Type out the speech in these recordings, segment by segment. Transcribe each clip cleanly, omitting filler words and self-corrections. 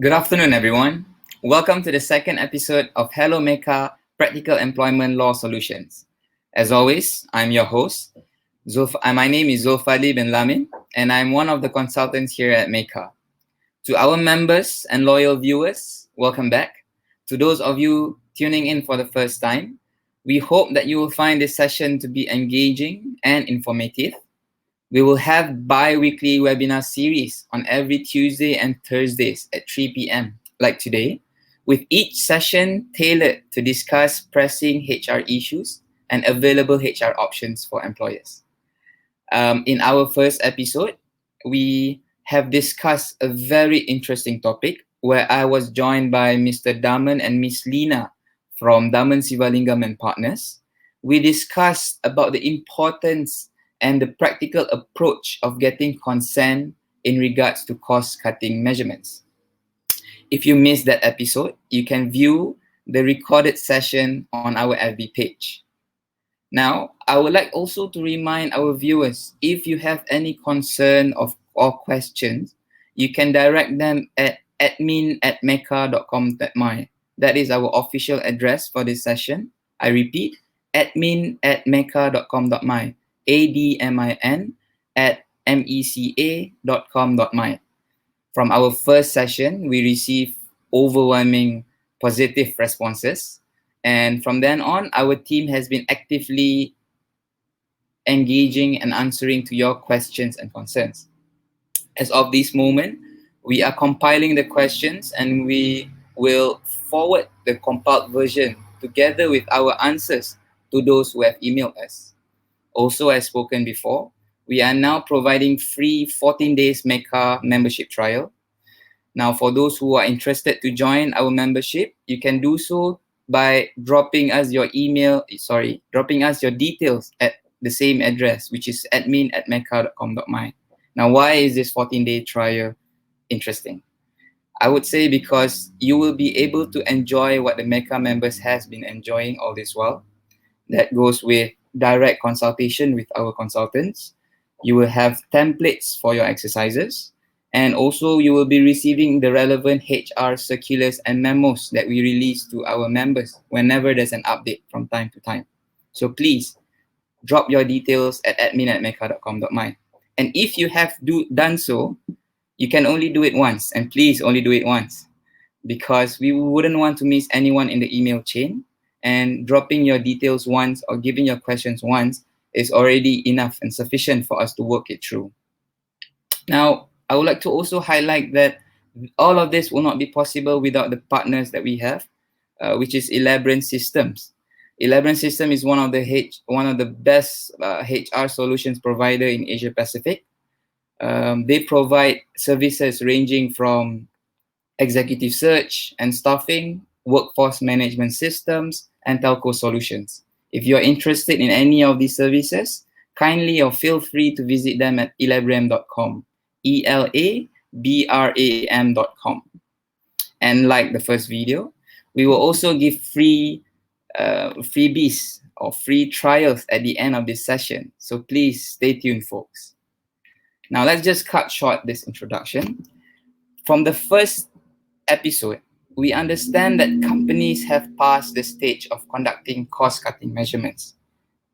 Good afternoon, everyone. Welcome to the second episode of Hello MECA Practical Employment Law Solutions. As always, I'm your host. My name is Dzulfadhli Lamin, and I'm one of the consultants here at MECA. To our members and loyal viewers, welcome back. To those of you tuning in for the first time, we hope that you will find this session to be engaging and informative. We will have bi-weekly webinar series on every Tuesday and Thursdays at 3 p.m. like today, with each session tailored to discuss pressing HR issues and available HR options for employers. In our first episode, we have discussed a very interesting topic where I was joined by Mr. Dharmen and Miss Lina from Dharmen, Sivalingam and Partners. We discussed about the importance and the practical approach of getting consent in regards to cost-cutting measurements. If you missed that episode, you can view the recorded session on our FB page. Now, I would like also to remind our viewers, if you have any concern or questions, you can direct them at admin@meca.com.my. That is our official address for this session. I repeat, admin@meca.com.my. admin@meca.com.my. From our first session, we received overwhelming positive responses. And from then on, our team has been actively engaging and answering to your questions and concerns. As of this moment, we are compiling the questions and we will forward the compiled version together with our answers to those who have emailed us. Also, as spoken before, we are now providing free 14 days MECA membership trial. Now, for those who are interested to join our membership, you can do so by dropping us your details at the same address, which is admin@meca.com.my. Now, why is this 14-day trial interesting? I would say because you will be able to enjoy what the MECA members has been enjoying all this while. That goes with direct consultation with our consultants. You will have templates for your exercises, and also you will be receiving the relevant HR circulars and memos that we release to our members whenever there's an update from time to time. So please drop your details at admin@meca.com.my. And if you have done so, you can only do it once, and please only do it once, because we wouldn't want to miss anyone in the email chain. And dropping your details once or giving your questions once is already enough and sufficient for us to work it through. Now, I would like to also highlight that all of this will not be possible without the partners that we have, which is Elabram Systems. Elabram System is one of the best HR solutions provider in Asia Pacific. They provide services ranging from executive search and staffing, workforce management systems, and telco solutions. If you're interested in any of these services, kindly or feel free to visit them at elabram.com, elabram.com. And like the first video, we will also give freebies or free trials at the end of this session. So please stay tuned, folks. Now let's just cut short this introduction. From the first episode, we understand that companies have passed the stage of conducting cost-cutting measurements.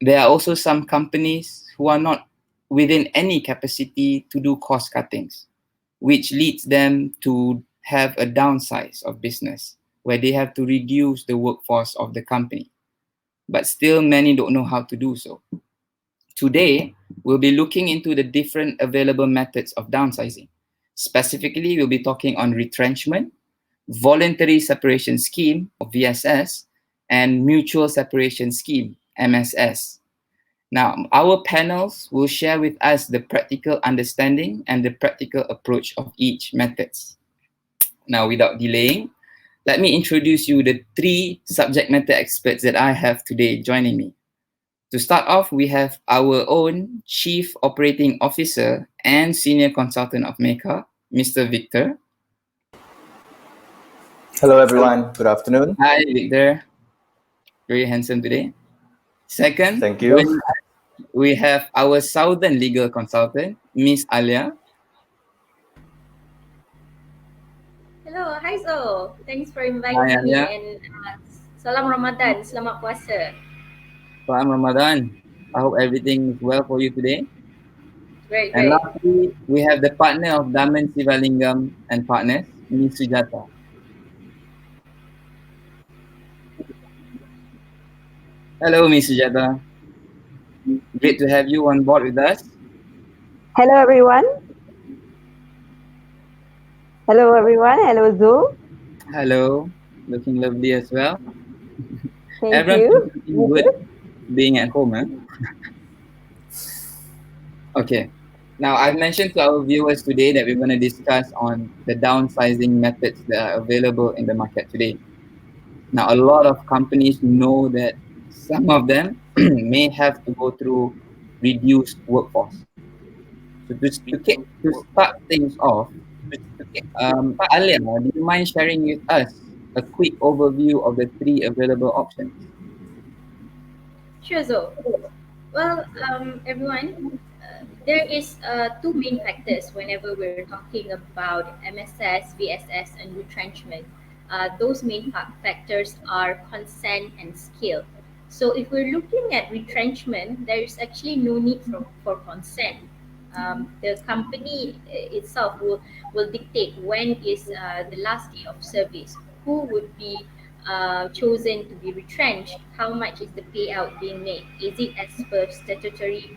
There are also some companies who are not within any capacity to do cost cuttings, which leads them to have a downsize of business where they have to reduce the workforce of the company. But still, many don't know how to do so. Today, we'll be looking into the different available methods of downsizing. Specifically, we'll be talking on retrenchment, voluntary separation scheme, or VSS, and mutual separation scheme, MSS. Now, our panels will share with us the practical understanding and the practical approach of each methods. Now, without delaying, let me introduce you the three subject matter experts that I have today joining me. To start off, we have our own Chief Operating Officer and Senior Consultant of MECA, Mr. Victor. Hello, everyone. Good afternoon. Hi, Victor. Very handsome today. Second, Thank you. We have our Southern Legal Consultant, Miss Alya. Hello, Hi Zo, thanks for Hi inviting Alya, me and salam Ramadan, selamat puasa. Salam Ramadan. I hope everything is well for you today. Great, And great. lastly, we have the partner of Dharmen Sivalingam and partners, Ms. Sujatha. Hello, Ms. Sujatha. Great to have you on board with us. Hello everyone. Hello everyone. Hello Zoo. Hello, looking lovely as well. Thank Everyone's you. looking good being at home, eh? Okay. Now, I've mentioned to our viewers today that we're going to discuss on the downsizing methods that are available in the market today. Now, a lot of companies know that some of them may have to go through reduced workforce. So to start things off, Alia, do you mind sharing with us a quick overview of the three available options? Sure Zo. Well, everyone, there is two main factors whenever we're talking about MSS, VSS, and retrenchment. Those main factors are consent and skill. So if we're looking at retrenchment, there is actually no need for consent. The company itself will dictate when is the last day of service, who would be chosen to be retrenched, how much is the payout being made, is it as per statutory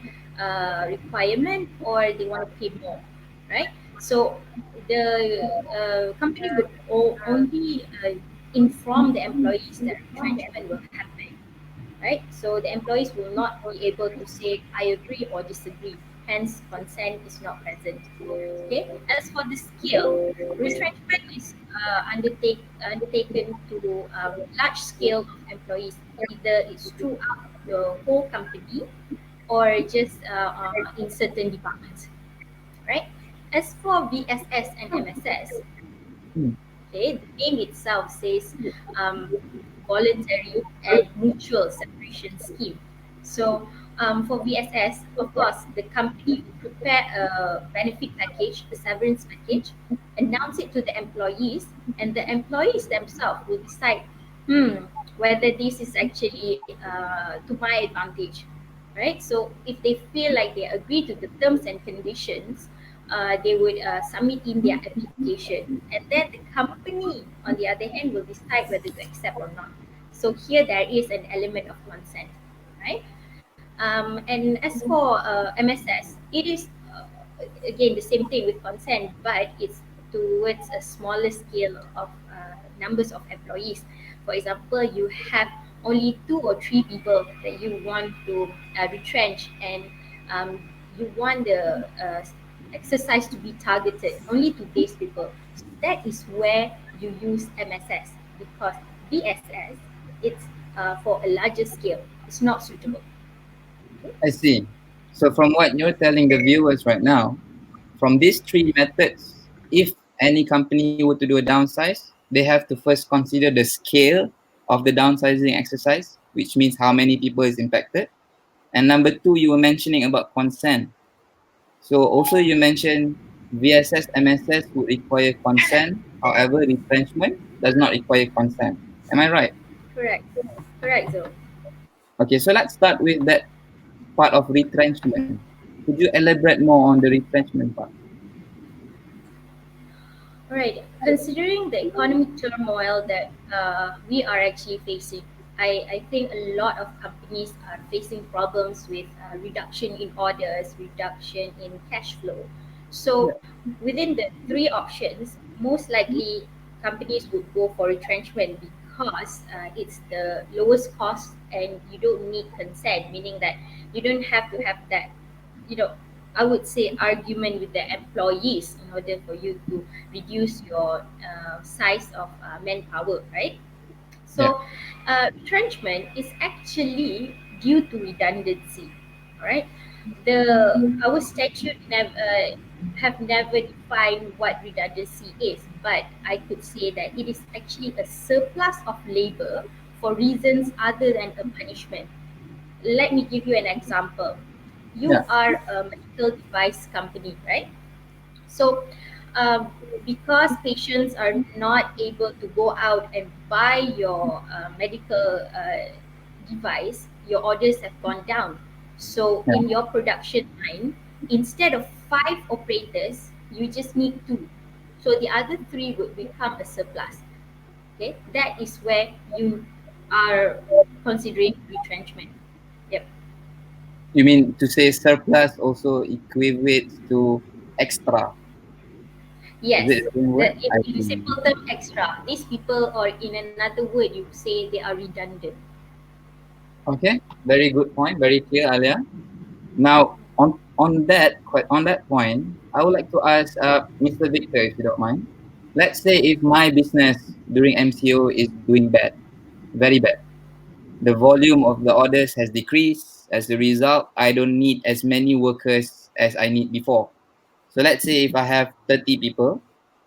requirement or they want to pay more, right? So the company would only inform the employees that retrenchment will happen, right? So the employees will not be able to say, I agree or disagree. Hence, consent is not present. Okay. As for the scale, retrenchment is undertaken to large scale of employees. Either it's throughout the whole company or just in certain departments, right? As for VSS and MSS, Hmm, okay, the name itself says um, voluntary and mutual separation scheme. So for VSS, of course, the company will prepare a benefit package, a severance package, announce it to the employees, and the employees themselves will decide, whether this is actually to my advantage, right? So if they feel like they agree to the terms and conditions, they would submit in their application, and then the company, on the other hand, will decide whether to accept or not. So here there is an element of consent, right? And as for MSS, it is again the same thing with consent, but it's towards a smaller scale of numbers of employees. For example, you have only two or three people that you want to retrench, and you want the exercise to be targeted only to these people. So that is where you use MSS, because VSS, it's for a larger scale. It's not suitable. Okay. I see. So from what you're telling the viewers right now, from these three methods, if any company were to do a downsize, they have to first consider the scale of the downsizing exercise, which means how many people is impacted. And number two, you were mentioning about consent. So also you mentioned VSS, MSS would require consent. However, retrenchment does not require consent. Am I right? Correct. Correct, Zo. Okay, so let's start with that part of retrenchment. Could you elaborate more on the retrenchment part? All right. Considering the economic turmoil that we are actually facing, I think a lot of companies are facing problems with reduction in orders, reduction in cash flow. Yeah. So, within the three options, most likely companies would go for retrenchment because it's the lowest cost and you don't need consent, meaning that you don't have to have that, you know, I would say argument with the employees in order for you to reduce your size of manpower, right? Yeah. So, retrenchment is actually due to redundancy. All right, the our statute have never defined what redundancy is, but I could say that it is actually a surplus of labor for reasons other than a punishment. Let me give you an example. You Yeah. are a medical device company, right? So because patients are not able to go out and buy your medical device, your orders have gone down. So Yeah. in your production line, instead of 5 operators, you just need 2. So the other 3 would become a surplus. Okay, that is where you are considering retrenchment. Yep. You mean to say surplus also equates to extra? Is Yes, it the same word? that I in see. simple term extra. These people, or in another word, you say they are redundant. Okay, very good point. Very clear, Alia. Now, on that point, I would like to ask Mr. Victor, if you don't mind. Let's say if my business during MCO is doing bad, very bad. The volume of the orders has decreased. As a result, I don't need as many workers as I need before. So let's say if I have 30 people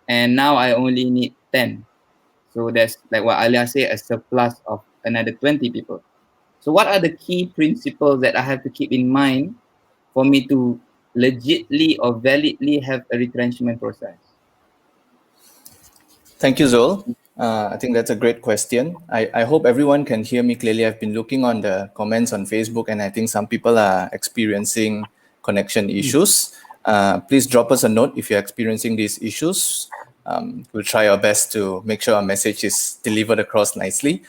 and now I only need 10. So there's like what Alia said, a surplus of another 20 people. So what are the key principles that I have to keep in mind for me to legitly or validly have a retrenchment process? Thank you, Zol. I think that's a great question. I hope everyone can hear me clearly. I've been looking on the comments on Facebook, and I think some people are experiencing connection issues. Please drop us a note if you're experiencing these issues. We'll try our best to make sure our message is delivered across nicely.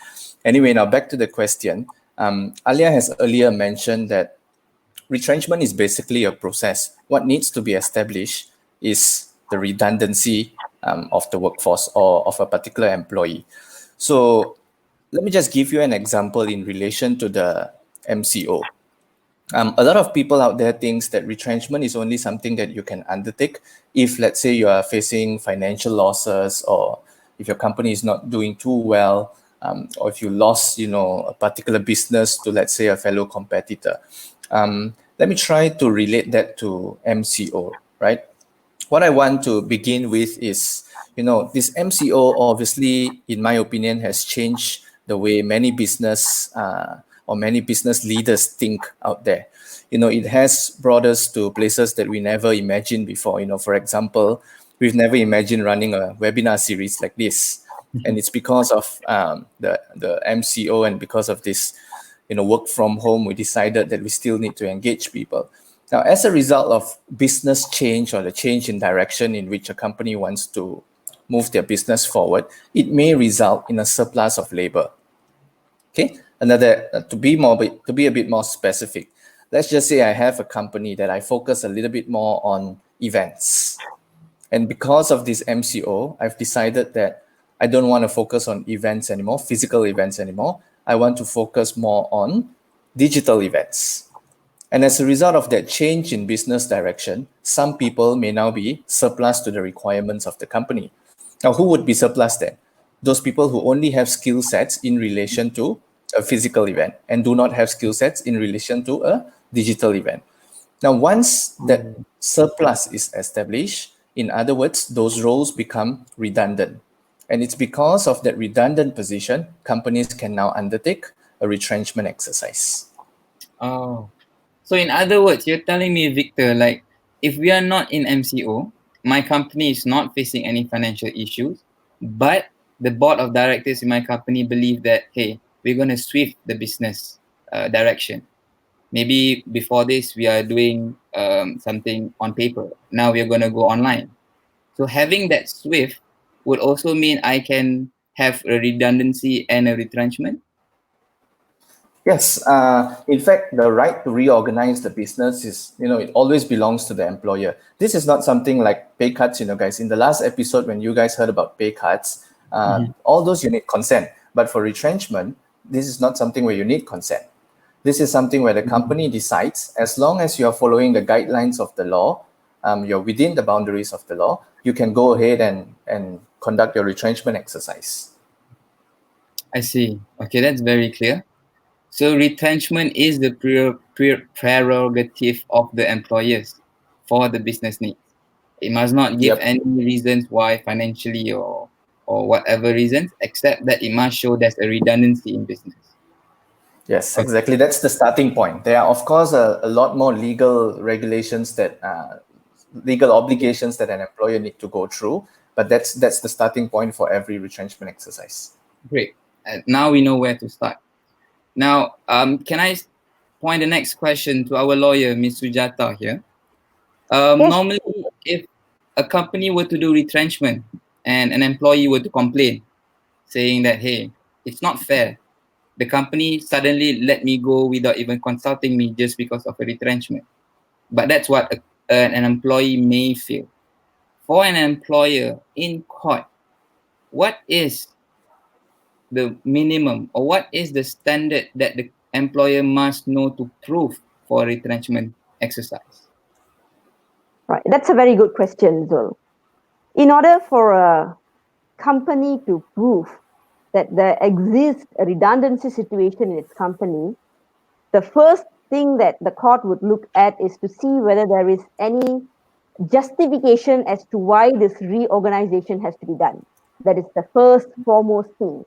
Anyway, now back to the question. Alia has earlier mentioned that retrenchment is basically a process. What needs to be established is the redundancy of the workforce or of a particular employee. So let me just give you an example in relation to the MCO. A lot of people out there thinks that retrenchment is only something that you can undertake if, let's say, you are facing financial losses, or if your company is not doing too well, or if you lost, a particular business to, let's say, a fellow competitor. Let me try to relate that to MCO, right? What I want to begin with is, this MCO obviously, in my opinion, has changed the way many business or many business leaders think out there. It has brought us to places that we never imagined before. For example, we've never imagined running a webinar series like this. And it's because of the MCO, and because of this, work from home, we decided that we still need to engage people. Now, as a result of business change, or the change in direction in which a company wants to move their business forward, it may result in a surplus of labor. Okay, another to be a bit more specific. Let's just say I have a company that I focus a little bit more on events, and because of this MCO, I've decided that I don't want to focus on events anymore, physical events anymore. I want to focus more on digital events. And as a result of that change in business direction, some people may now be surplus to the requirements of the company. Now, who would be surplus then? Those people who only have skill sets in relation to a physical event and do not have skill sets in relation to a digital event. Now, once that surplus is established, in other words, those roles become redundant. And it's because of that redundant position, companies can now undertake a retrenchment exercise. Oh, so in other words, you're telling me, Victor, like if we are not in MCO, my company is not facing any financial issues, but the board of directors in my company believe that, hey, we're going to swift the business direction. Maybe before this, we are doing something on paper. Now we're going to go online. So having that swift would also mean I can have a redundancy and a retrenchment. Yes, in fact, the right to reorganize the business is, it always belongs to the employer. This is not something like pay cuts, guys. In the last episode, when you guys heard about pay cuts, all those you need consent. But for retrenchment, this is not something where you need consent. This is something where the company decides, as long as you are following the guidelines of the law, you're within the boundaries of the law, you can go ahead and conduct your retrenchment exercise. I see. Okay, that's very clear. So retrenchment is the prerogative of the employers for the business needs. It must not give Yep. any reasons why financially or whatever reasons, except that it must show there's a redundancy in business. Yes, Okay. exactly. That's the starting point. There are, of course, a lot more legal regulations that legal obligations that an employer need to go through. But that's the starting point for every retrenchment exercise. Great. Now we know where to start. Now, can I point the next question to our lawyer, Ms. Sujatha here? Yes. Normally, if a company were to do retrenchment and an employee were to complain, saying that, hey, it's not fair. The company suddenly let me go without even consulting me just because of a retrenchment. But that's what an employee may feel. For an employer in court, what is the minimum or what is the standard that the employer must know to prove for a retrenchment exercise? Right. That's a very good question, Zul. In order for a company to prove that there exists a redundancy situation in its company, the first thing that the court would look at is to see whether there is any justification as to why this reorganization has to be done. That is the first foremost thing.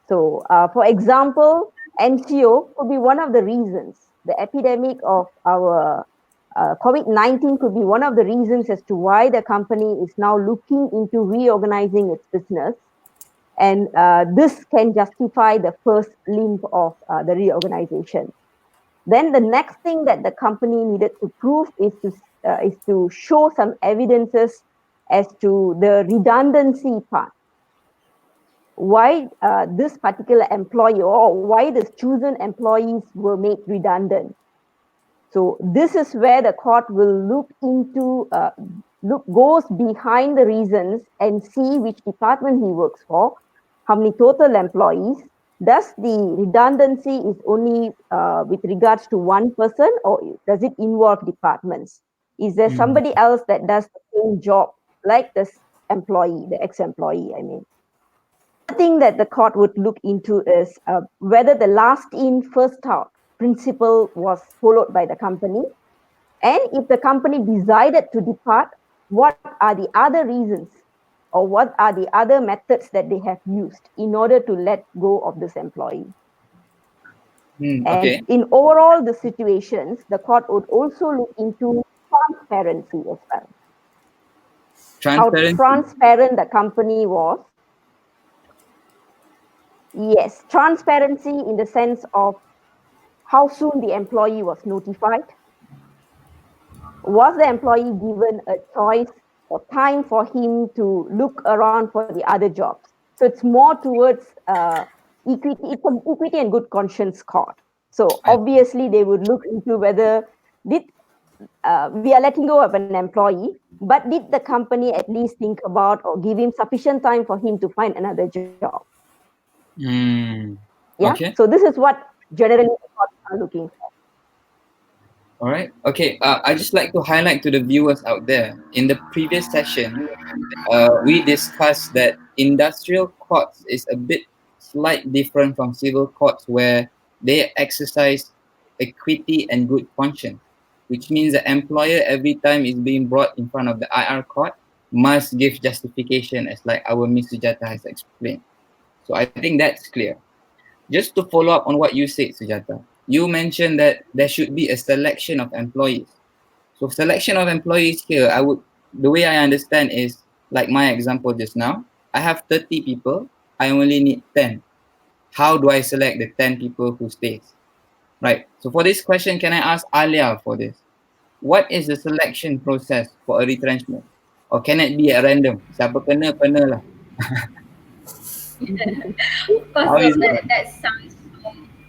So, for example, NCO could be one of the reasons. The epidemic of our COVID-19 could be one of the reasons as to why the company is now looking into reorganizing its business. And this can justify the first limb of the reorganization. Then the next thing that the company needed to prove is to show some evidences as to the redundancy part. Why this particular employee or why this chosen employees were made redundant. So this is where the court will goes behind the reasons and see which department he works for, how many total employees. Does the redundancy is only with regards to one person, or does it involve departments? Is there somebody else that does the same job like this employee, the ex-employee, I mean? The thing that the court would look into is whether the last in, first out principle was followed by the company. And if the company decided to depart, what are the other reasons or what are the other methods that they have used in order to let go of this employee? Okay. And in overall the situations, the court would also look into transparency as well. How transparent the company was. Yes, transparency in the sense of how soon the employee was notified. Was the employee given a choice or time for him to look around for the other jobs? So it's more towards equity. It's an equity and good conscience court. So obviously they would look into whether we are letting go of an employee, but did the company at least think about or give him sufficient time for him to find another job? Yeah. Okay. So this is what generally courts are looking for. All right. Okay. I just like to highlight to the viewers out there. In the previous session, we discussed that industrial courts is a bit slight different from civil courts, where they exercise equity and good conscience, which means the employer every time is being brought in front of the IR court must give justification, as like our Ms. Sujatha has explained. So I think that's clear. Just to follow up on what you said, Sujatha, you mentioned that there should be a selection of employees. So selection of employees here, the way I understand is like my example just now. I have 30 people, I only need 10. How do I select the 10 people who stays? Right. So for this question, can I ask Alya for this? What is the selection process for a retrenchment? Or can it be at random? Siapa kena lah. Of course, How is no, it?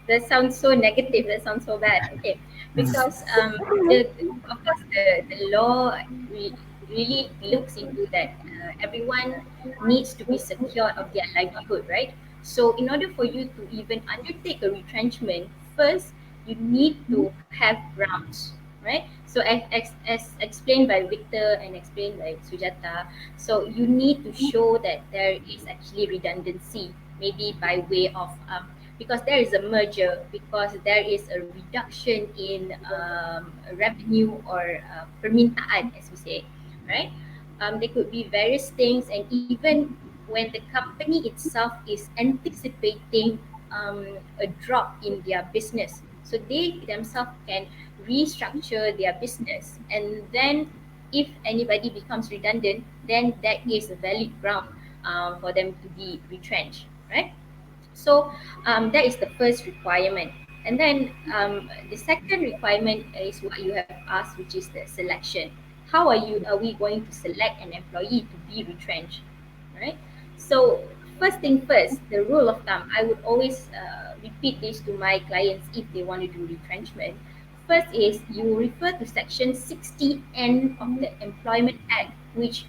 that sounds so negative. That sounds so bad. Okay, because the of course the law really looks into that. Everyone needs to be secured of their livelihood, right? So in order for you to even undertake a retrenchment, first you need to have grounds, right? So as explained by Victor and explained by Sujatha, so you need to show that there is actually redundancy, maybe by way of because there is a merger, because there is a reduction in revenue or permintaan, as we say, right? There could be various things, and even when the company itself is anticipating a drop in their business, so they themselves can restructure their business, and then if anybody becomes redundant, then that is a valid ground for them to be retrenched, right? So that is the first requirement. And then the second requirement is what you have asked, which is the selection. How are we going to select an employee to be retrenched, right? So first thing first, the rule of thumb, I would always repeat this to my clients if they want to do retrenchment. First is you refer to section 60N of the Employment Act, which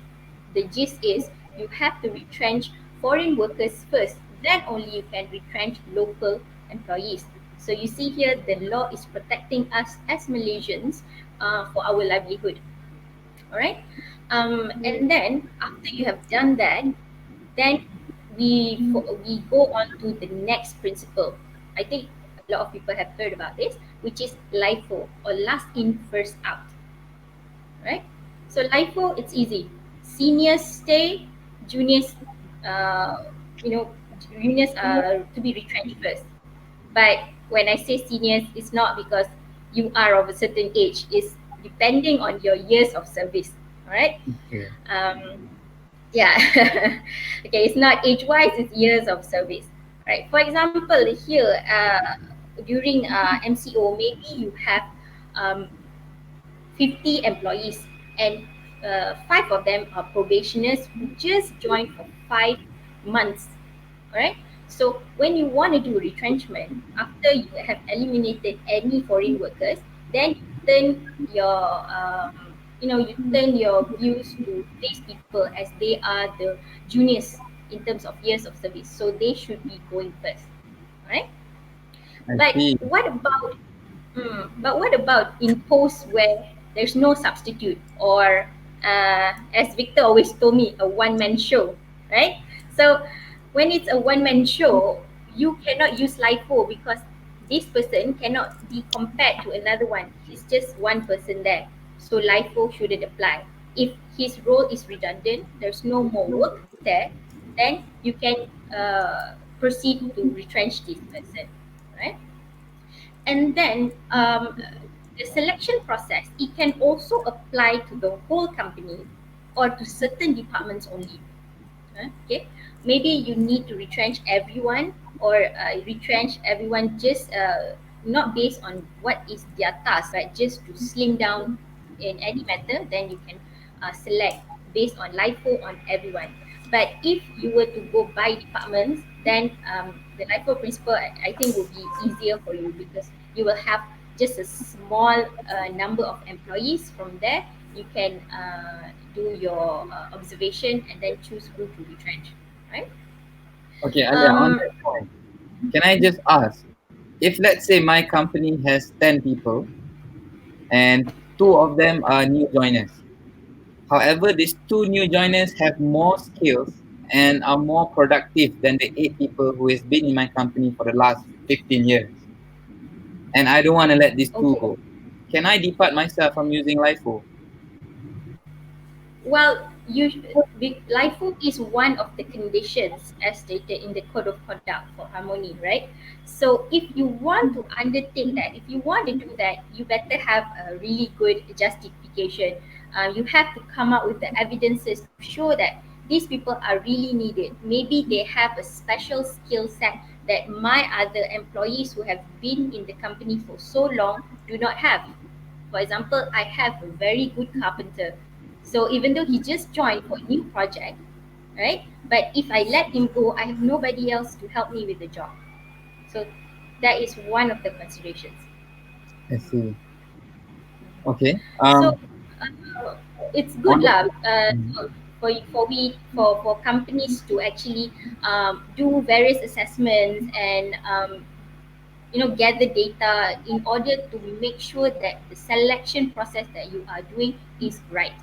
the gist is you have to retrench foreign workers first, then only you can retrench local employees. So you see here the law is protecting us as Malaysians for our livelihood. All right. And then after you have done that, then we go on to the next principle. I think a lot of people have heard about this, which is LIFO, or last in first out, right? So LIFO, it's easy. Seniors stay, juniors, uh, you know, juniors are to be retrenched first. But when I say seniors, it's not because you are of a certain age. It's depending on your years of service. All right. Okay. Yeah. Okay, it's not age wise, it's years of service. Right. For example, here during MCO, maybe you have um, 50 employees, and five of them are probationers who just joined for 5 months. All right. So when you want to do retrenchment, after you have eliminated any foreign workers, then you turn your you turn your views to these people as they are the juniors in terms of years of service. So they should be going first. All right. I But see. what about in posts where there's no substitute, or as Victor always told me, a one-man show, right? So when it's a one-man show, you cannot use LIFO because this person cannot be compared to another one. He's just one person there. So LIFO shouldn't apply. If his role is redundant, there's no more work there, then you can proceed to retrench this person, right? And then the selection process, it can also apply to the whole company or to certain departments only. Okay, maybe you need to retrench everyone, or retrench everyone just not based on what is their task, right? Just to slim down in any matter, then you can select based on LIFO on everyone. But if you were to go by departments, then the LIFO principle, I think will be easier for you, because you will have just a small number of employees. From there you can do your observation and then choose who to retrench, right? Okay, Alia, on Um, that point, can I just ask, if let's say my company has 10 people and two of them are new joiners. However, these two new joiners have more skills and are more productive than the 8 people who has been in my company for the last 15 years. And I don't want to let these two okay. go. Can I depart myself from using LIFO? Well, LIFO is one of the conditions as stated in the Code of Conduct for Harmony, right? So if you want to undertake that, if you want to do that, you better have a really good justification. You have to come up with the evidences to show that these people are really needed. Maybe they have a special skill set that my other employees who have been in the company for so long do not have. For example, I have a very good carpenter. So even though he just joined for a new project, right? But if I let him go, I have nobody else to help me with the job. So that is one of the considerations. I see. Okay. So uh, it's good On the lah. For companies to actually do various assessments and gather data in order to make sure that the selection process that you are doing is right.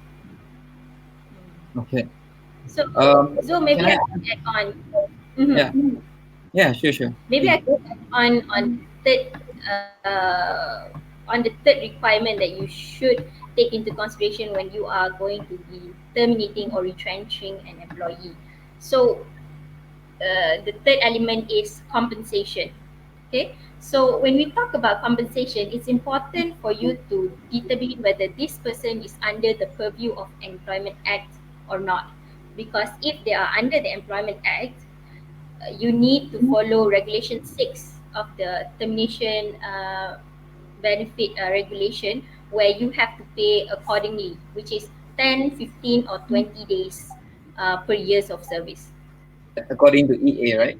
okay. So, Um, maybe can I? I could add on. Mhm. Yeah. Yeah. Sure. Sure. Maybe I Please. could add on the third requirement that you should take into consideration when you are going to be terminating or retrenching an employee. So, the third element is compensation. Okay, so when we talk about compensation, it's important for you to determine whether this person is under the purview of Employment Act or not. Because if they are under the Employment Act, you need to follow Regulation 6 of the Termination Benefit Regulation, where you have to pay accordingly, which is 10, 15, or 20 days per years of service. According to EA, right?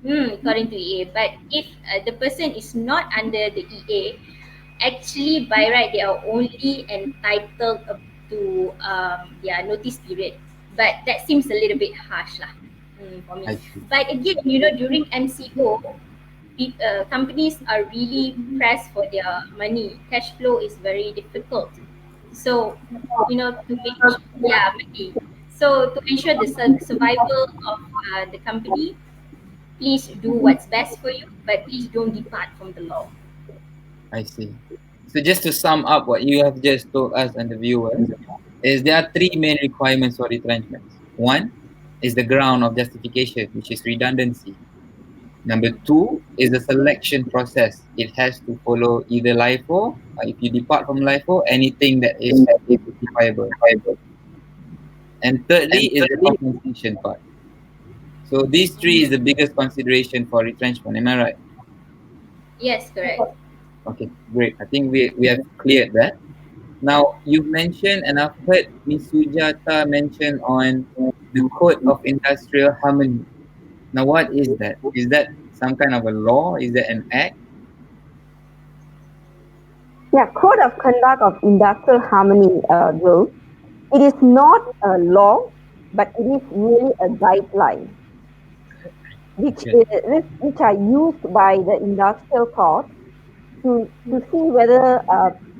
According to EA. But if the person is not under the EA, actually by right they are only entitled to their notice period. But that seems a little bit harsh lah, for me. I see. But again, during MCO, companies are really pressed for their money. Cash flow is very difficult. So, to make money. So to ensure the survival of the company, please do what's best for you, but please don't depart from the law. I see. So just to sum up what you have just told us and the viewers, is there are three main requirements for retrenchments. One is the ground of justification, which is redundancy. Number two is the selection process. It has to follow either LIFO, or if you depart from LIFO, anything that is justifiable. And thirdly is the compensation part. So these three is the biggest consideration for retrenchment. Am I right? Yes, correct. Okay, great. I think we have cleared that. Now, you've mentioned, and I've heard Ms. Sujatha mention on the Code of Industrial Harmony. Now, what is that? Is that some kind of a law? Is that an act? Yeah, Code of Conduct of Industrial Harmony, Will. It is not a law, but it is really a guideline, which are used by the industrial court to see whether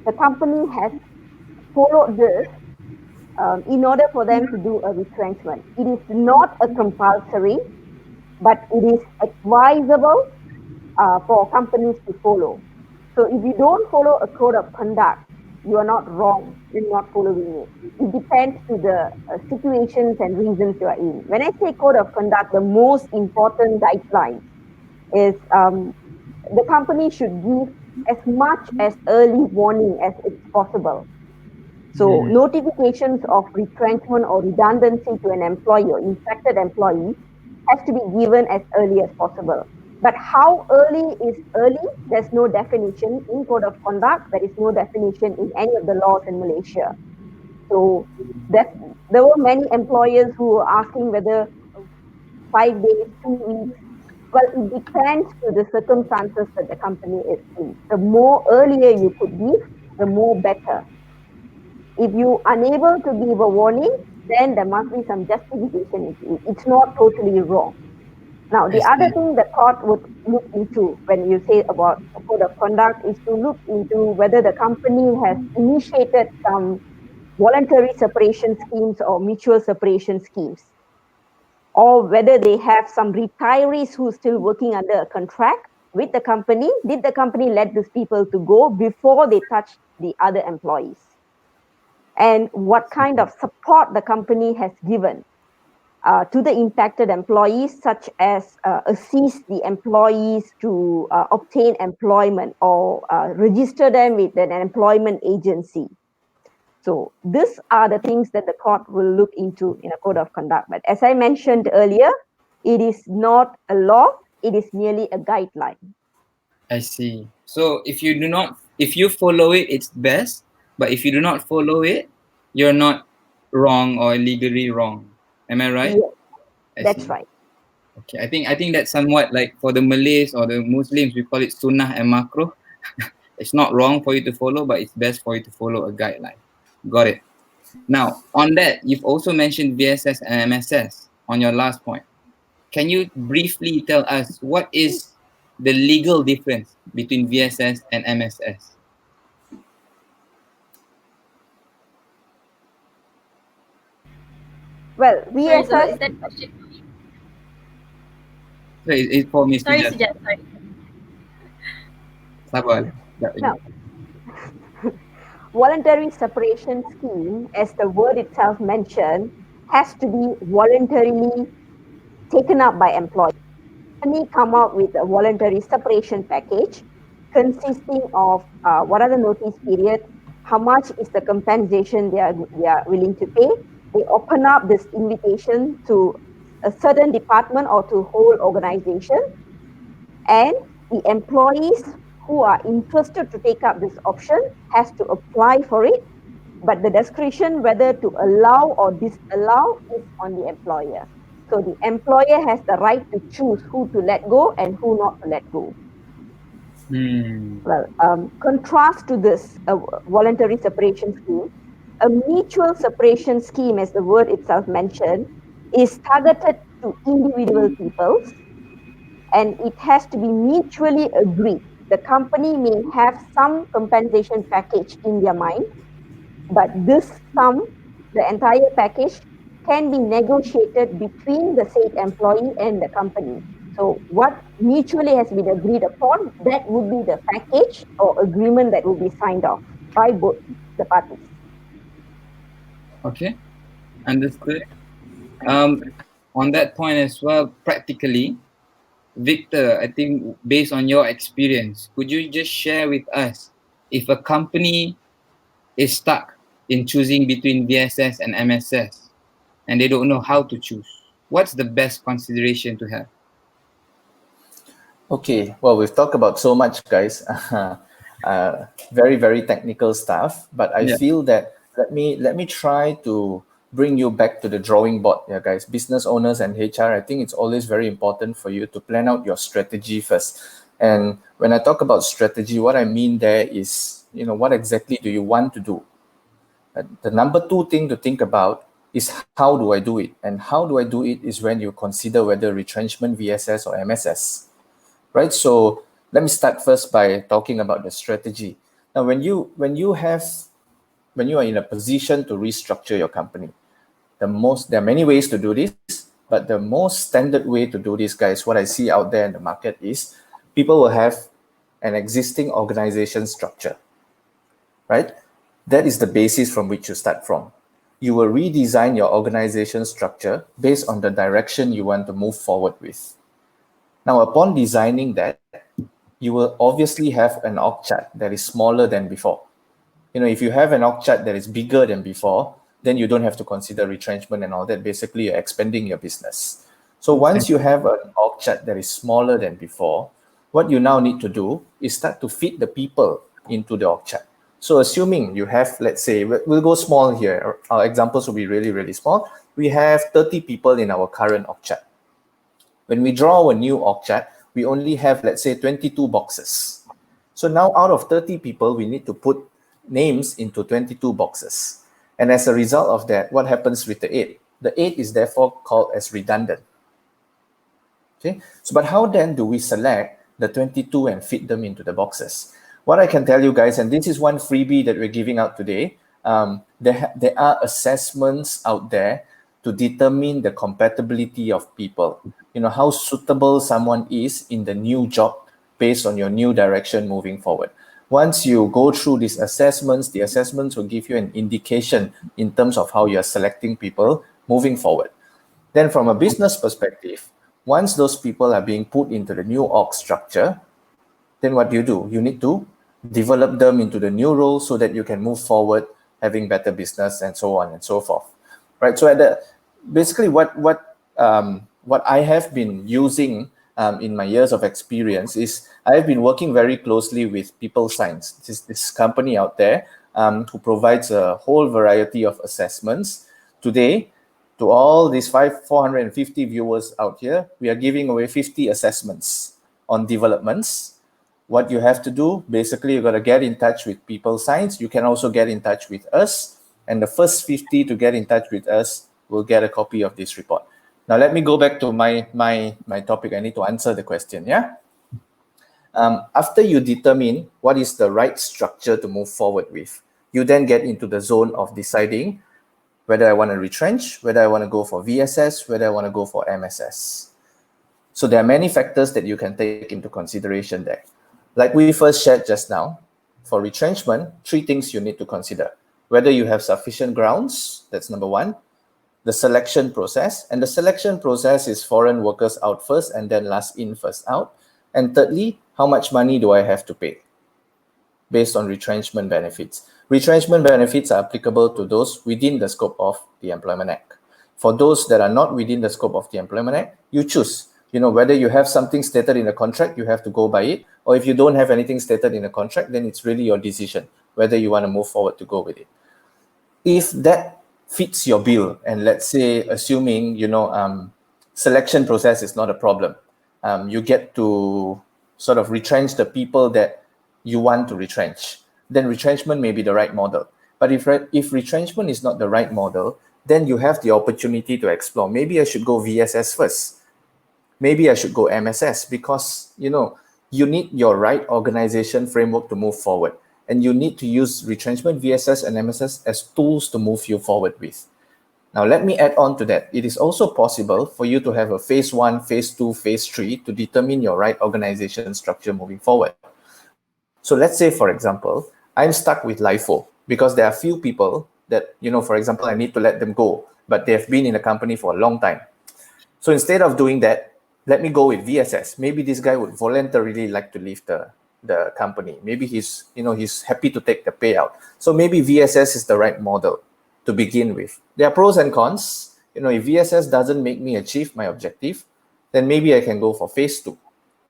the company has followed this in order for them to do a retrenchment. It is not a compulsory, but it is advisable for companies to follow. So if you don't follow a code of conduct, you are not wrong in not following it. It depends to the situations and reasons you are in. When I say code of conduct, the most important guideline is the company should give as much as early warning as it's possible. So notifications of retrenchment or redundancy to an employer, infected employee, has to be given as early as possible. But how early is early? There's no definition in Code of Conduct. There is no definition in any of the laws in Malaysia. So there were many employers who were asking whether 5 days, 2 weeks. Well, it depends to the circumstances that the company is in. The more earlier you could give, the more better. If you are unable to give a warning, then there must be some justification. It's not totally wrong. Now, the other thing the court would look into when you say about a code of conduct is to look into whether the company has initiated some voluntary separation schemes or mutual separation schemes, or whether they have some retirees who are still working under a contract with the company. Did the company let these people to go before they touch the other employees? And what kind of support the company has given to the impacted employees, such as assist the employees to obtain employment or register them with an employment agency. So these are the things that the court will look into in a code of conduct. But as I mentioned earlier, it is not a law, it is merely a guideline. I see. So if you follow it, it's best. But if you do not follow it, you're not wrong or legally wrong. Am I right? Yes, that's right. Okay, I think that's somewhat like for the Malays or the Muslims, we call it sunnah and makruh. It's not wrong for you to follow, but it's best for you to follow a guideline. Got it. Now, on that, you've also mentioned VSS and MSS on your last point. Can you briefly tell us what is the legal difference between VSS and MSS? Well, VSS... Sorry, is that question for me? So it's for Mr. Sorry, Sujatha. Sorry. Sabar. No. Voluntary separation scheme, as the word itself mentioned, has to be voluntarily taken up by employees. company come out with a voluntary separation package consisting of what are the notice period, how much is the compensation they are willing to pay. They open up this invitation to a certain department or to whole organization, and the employees who are interested to take up this option has to apply for it, but the discretion whether to allow or disallow is on the employer. So the employer has the right to choose who to let go and who not to let go. Well, contrast to this voluntary separation scheme, a mutual separation scheme, as the word itself mentioned, is targeted to individual peoples, and it has to be mutually agreed. The company may have some compensation package in their mind, but this sum, the entire package, can be negotiated between the said employee and the company. So what mutually has been agreed upon, that would be the package or agreement that will be signed off by both the parties. Okay, understood. On that point as well, practically, Victor, I think based on your experience, could you just share with us if a company is stuck in choosing between VSS and MSS and they don't know how to choose, what's the best consideration to have? Okay, well, we've talked about so much, guys. Very, very technical stuff. But I Yeah. feel that let me try to bring you back to the drawing board, yeah, guys. Business owners and HR, I think it's always very important for you to plan out your strategy first. And when I talk about strategy, what I mean there is, what exactly do you want to do? The number two thing to think about is how do I do it? And how do I do it is when you consider whether retrenchment, VSS, or MSS. Right, so let me start first by talking about the strategy. Now, when you are in a position to restructure your company, there are many ways to do this, but the most standard way to do this, guys, what I see out there in the market is people will have an existing organization structure, right? That is the basis from which you start from. You will redesign your organization structure based on the direction you want to move forward with. Now, upon designing that, you will obviously have an org chart that is smaller than before. If you have an org chart that is bigger than before, then you don't have to consider retrenchment and all that. Basically, you're expanding your business. So once you have an org chart that is smaller than before, what you now need to do is start to fit the people into the org chart. So assuming you have, let's say, we'll go small here. Our examples will be really, really small. We have 30 people in our current org chart. When we draw a new org chart, we only have, let's say, 22 boxes. So now out of 30 people, we need to put names into 22 boxes. And as a result of that, what happens with the 8? The 8 is therefore called as redundant. Okay, so but how then do we select the 22 and fit them into the boxes? What I can tell you guys, and this is one freebie that we're giving out today, there are assessments out there to determine the compatibility of people. How suitable someone is in the new job based on your new direction moving forward. Once you go through these assessments, the assessments will give you an indication in terms of how you're selecting people moving forward. Then from a business perspective, once those people are being put into the new org structure, then what do? You need to develop them into the new role so that you can move forward, having better business and so on and so forth. Right. So basically what I have been using in my years of experience is I have been working very closely with People Science. This company out there who provides a whole variety of assessments. Today, to all these 450 viewers out here, we are giving away 50 assessments on developments. What you have to do, basically, you got to get in touch with People Science. You can also get in touch with us. And the first 50 to get in touch with us will get a copy of this report. Now, let me go back to my topic. I need to answer the question, yeah? After you determine what is the right structure to move forward with, you then get into the zone of deciding whether I want to retrench, whether I want to go for VSS, whether I want to go for MSS. So there are many factors that you can take into consideration there. Like we first shared just now, for retrenchment, 3 things you need to consider. Whether you have sufficient grounds, that's number 1. the selection process. And the selection process is foreign workers out first and then last in, first out. And thirdly, how much money do I have to pay based on retrenchment benefits. Retrenchment benefits are applicable to those within the scope of the Employment Act. For those that are not within the scope of the Employment Act, you choose. Whether you have something stated in the contract, you have to go by it, or if you don't have anything stated in the contract, then it's really your decision whether you want to move forward to go with it. If that fits your bill, and let's say, assuming, selection process is not a problem, you get to sort of retrench the people that you want to retrench, then retrenchment may be the right model. But if retrenchment is not the right model, then you have the opportunity to explore. Maybe I should go VSS first. Maybe I should go MSS, because, you need your right organization framework to move forward. And you need to use retrenchment, VSS, and MSS as tools to move you forward with. Now, let me add on to that. It is also possible for you to have a phase 1, phase 2, phase 3 to determine your right organization structure moving forward. So let's say, for example, I'm stuck with LIFO because there are few people that, for example, I need to let them go, but they have been in the company for a long time. So instead of doing that, let me go with VSS. Maybe this guy would voluntarily like to leave the company. Maybe he's happy to take the payout. So maybe VSS is the right model to begin with. There are pros and cons. If VSS doesn't make me achieve my objective, then maybe I can go for phase 2,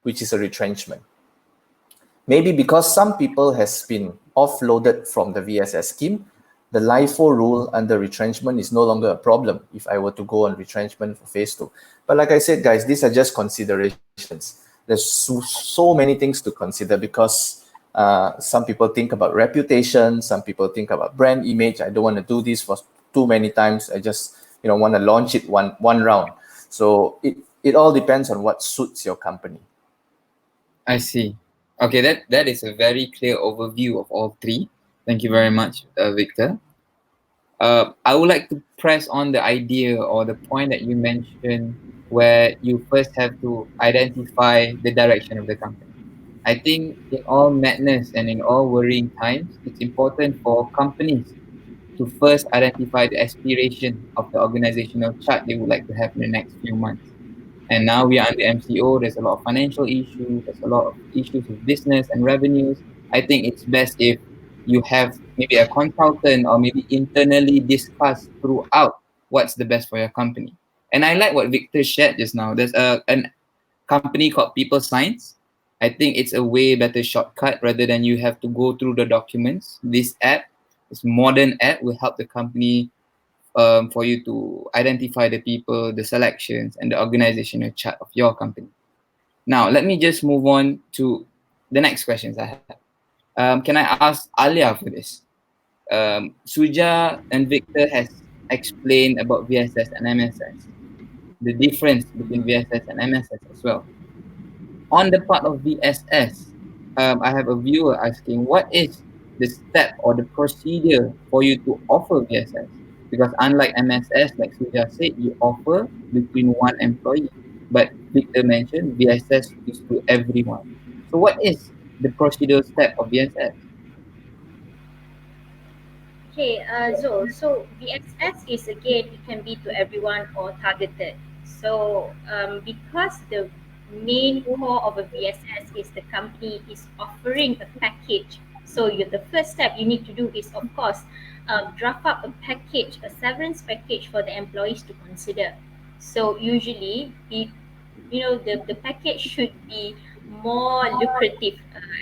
which is a retrenchment. Maybe because some people has been offloaded from the VSS scheme, the LIFO rule under retrenchment is no longer a problem if I were to go on retrenchment for phase 2. But like I said, guys, these are just considerations. There's so many things to consider, because some people think about reputation, some people think about brand image. I don't want to do this for too many times. I just want to launch it one round. So it all depends on what suits your company. I see. Okay, that is a very clear overview of all three. Thank you very much, Victor. I would like to press on the idea or the point that you mentioned, where you first have to identify the direction of the company. I think in all madness and in all worrying times, it's important for companies to first identify the aspiration of the organizational chart they would like to have in the next few months. And now we are under MCO, there's a lot of financial issues, there's a lot of issues with business and revenues. I think it's best if you have maybe a consultant or maybe internally discuss throughout what's the best for your company. And I like what Victor shared just now. There's an company called People Science. I think it's a way better shortcut rather than you have to go through the documents. This modern app will help the company for you to identify the people, the selections, and the organizational chart of your company. Now, let me just move on to the next questions I have. Can I ask Alya for this? Suja and Victor has explained about VSS and MSS, the difference between VSS and MSS as well. On the part of VSS, I have a viewer asking, what is the step or the procedure for you to offer VSS? Because unlike MSS, like Suja said, you offer between one employee. But Victor mentioned VSS is to everyone. So what is the procedural step of VSS? Okay, Zul. So VSS is again, it can be to everyone or targeted. So because the main core of a VSS is the company is offering a package. So the first step you need to do is, of course, draft up a package, a severance package for the employees to consider. So usually, the package should be more lucrative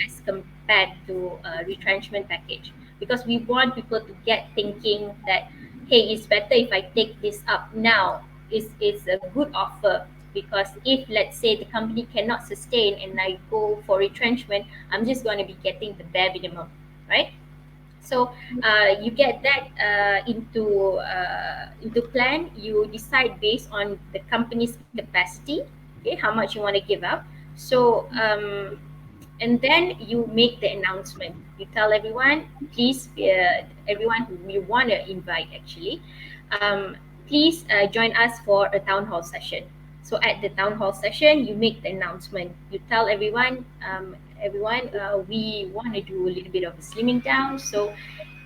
as compared to a retrenchment package, because we want people to get thinking that, hey, it's better if I take this up now. It's a good offer, because if, let's say, the company cannot sustain and I go for retrenchment, I'm just going to be getting the bare minimum, right? So you get that into plan. You decide based on the company's capacity, okay, how much you want to give up. So and then you make the announcement. You tell everyone, please, everyone who you want to invite actually, please join us for a town hall session. So at the town hall session, you make the announcement. You tell everyone, we want to do a little bit of a slimming down. So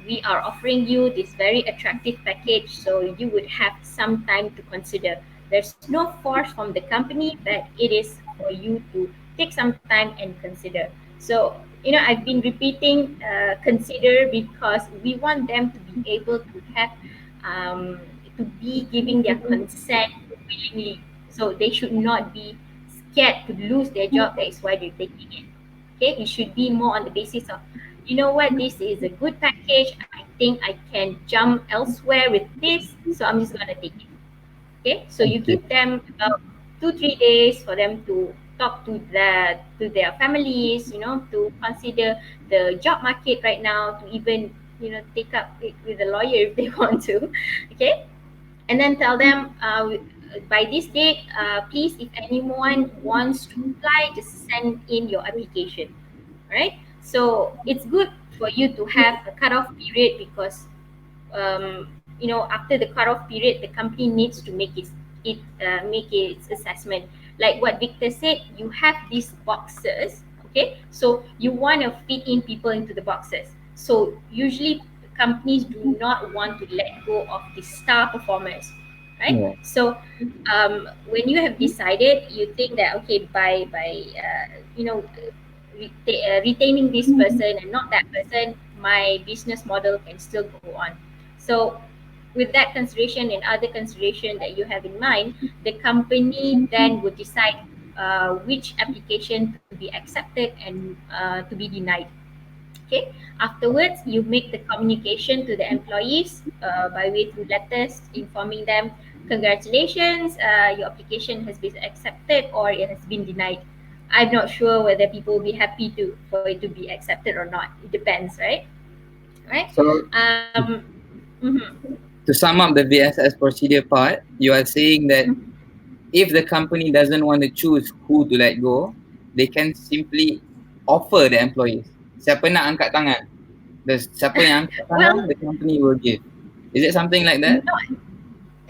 we are offering you this very attractive package, so you would have some time to consider. There's no force from the company, but it is for you to take some time and consider. So, I've been repeating consider, because we want them to be able to have, to be giving their consent willingly. So they should not be scared to lose their job. That is why they're taking it. Okay, it should be more on the basis of, this is a good package. I think I can jump elsewhere with this, so I'm just gonna take it. Okay, so you Okay. give them about 2-3 days for them to talk to their families, to consider the job market right now, to even take up it with a lawyer if they want to. Okay, and then tell them, by this date, please, if anyone wants to apply, just send in your application. All right, so it's good for you to have a cutoff period, because after the cutoff period, the company needs to make its assessment. Like what Victor said, you have these boxes. Okay, so you want to fit in people into the boxes. So usually companies do not want to let go of the star performers, right? Yeah. So when you have decided, you think that, okay, by you know retaining this person and not that person, my business model can still go on. So with that consideration and other consideration that you have in mind, the company then would decide which application to be accepted and to be denied. Okay. Afterwards, you make the communication to the employees by way through letters informing them, congratulations, your application has been accepted or it has been denied. I'm not sure whether people will be happy for it to be accepted or not. It depends, right? Right. So Mhm. to sum up the VSS procedure part, you are saying that if the company doesn't want to choose who to let go, they can simply offer the employees. Siapa nak angkat tangan? Siapa yang angkat tangan, Well, the company will give. Is it something like that?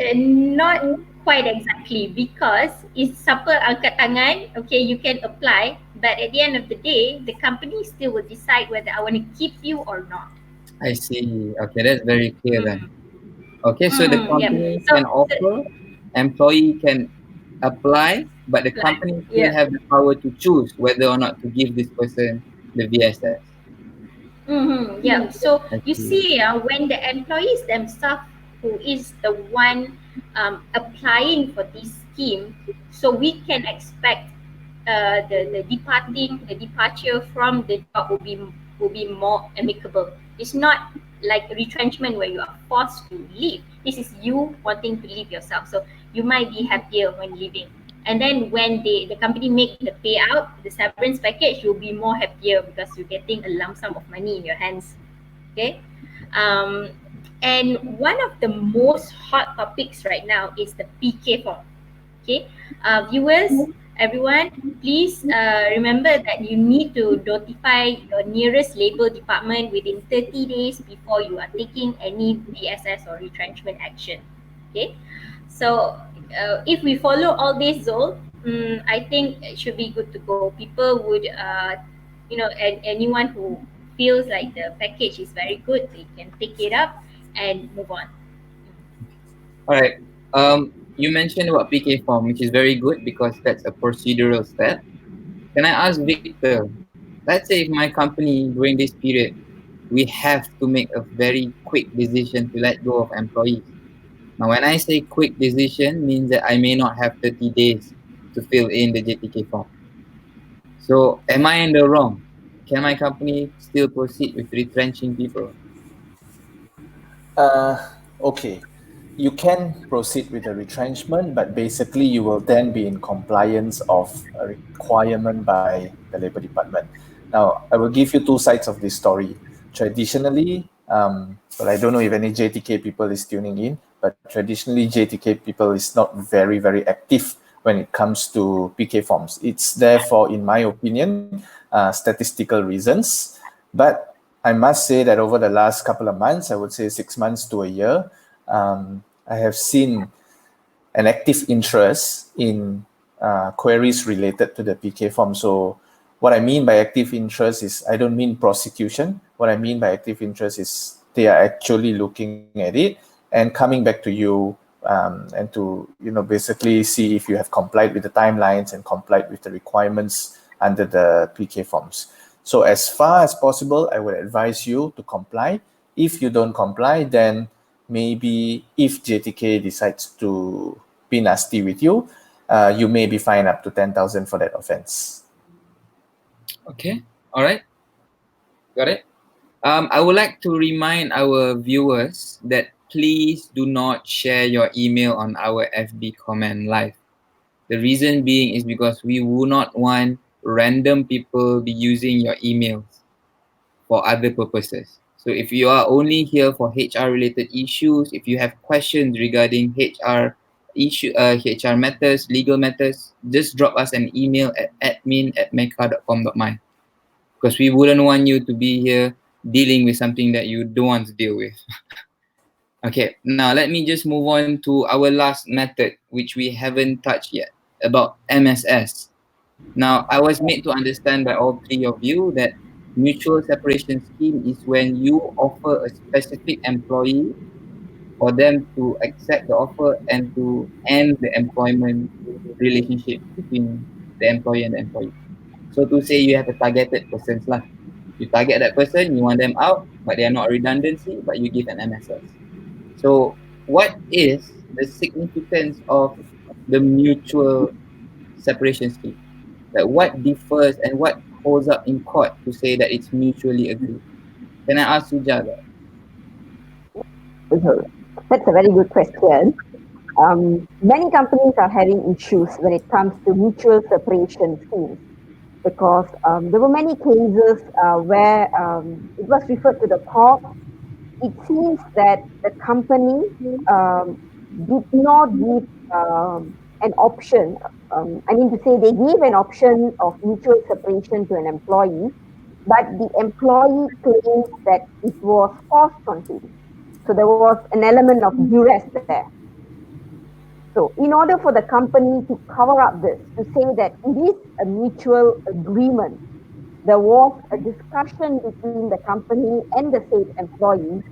not quite exactly, because it's siapa angkat tangan, okay, you can apply, but at the end of the day, the company still will decide whether I want to keep you or not. I see. Okay, that's very clear then. Mm. Okay, so the Yep. company So, can offer, employee can apply, but the like, company still yeah. have the power to choose whether or not to give this person the VSS. Yeah. So I you see. see, when the employees themselves, who is the one applying for this scheme, so we can expect the departure from the job will be more amicable. It's not like retrenchment where you are forced to leave. This is you wanting to leave yourself. So you might be happier when leaving. And then when the company make the payout, the severance package, you'll be more happier because you're getting a lump sum of money in your hands. Okay. Um, and one of the most hot topics right now is the PK form. Okay, viewers, everyone, please remember that you need to notify your nearest labor department within 30 days before you are taking any VSS or retrenchment action. Okay, so if we follow all this, Zol, I think it should be good to go. People would, and anyone who feels like the package is very good, they can pick it up and move on. All right. You mentioned about PK form, which is very good because that's a procedural step. Can I ask Victor? Let's say if my company during this period, we have to make a very quick decision to let go of employees. Now, when I say quick decision, means that I may not have 30 days to fill in the JTK form. So, am I in the wrong? Can my company still proceed with retrenching people? Okay, you can proceed with the retrenchment, but basically you will then be in compliance of a requirement by the Labour Department. Now, I will give you two sides of this story. Traditionally, well, I don't know if any JTK people is tuning in, but traditionally JTK people is not very, very active when it comes to PK forms. It's therefore, in my opinion, statistical reasons. But I must say that over the last couple of months, I would say 6 months to a year, I have seen an active interest in queries related to the PK form. So what I mean by active interest is, I don't mean prosecution. What I mean by active interest is they are actually looking at it and coming back to you and to basically see if you have complied with the timelines and complied with the requirements under the PK forms. So as far as possible, I would advise you to comply. If you don't comply, then maybe if JTK decides to be nasty with you, you may be fined up to 10,000 for that offense. Okay, all right, got it. I would like to remind our viewers that please do not share your email on our FB comment live. The reason being is because we would not want random people be using your emails for other purposes. So if you are only here for HR related issues, if you have questions regarding HR matters, legal matters, just drop us an email at admin@meca.com.my, because we wouldn't want you to be here dealing with something that you don't want to deal with. Okay, now let me just move on to our last method, which we haven't touched yet, about MSS. Now, I was made to understand by all three of you that mutual separation scheme is when you offer a specific employee for them to accept the offer and to end the employment relationship between the employer and the employee. So to say you have a targeted person's lah. You target that person, you want them out, but they are not a redundancy, but you give an MSS. So what is the significance of the mutual separation scheme? Like what differs and what holds up in court to say that it's mutually agreed? Can I ask Sujatha? That's a very good question. Many companies are having issues when it comes to mutual separation schemes because there were many cases where it was referred to the court. It seems that the company did not give an option. I mean to say they gave an option of mutual separation to an employee, but the employee claims that it was forced on him. So there was an element of duress there. So in order for the company to cover up this, to say that it is a mutual agreement, there was a discussion between the company and the said employee.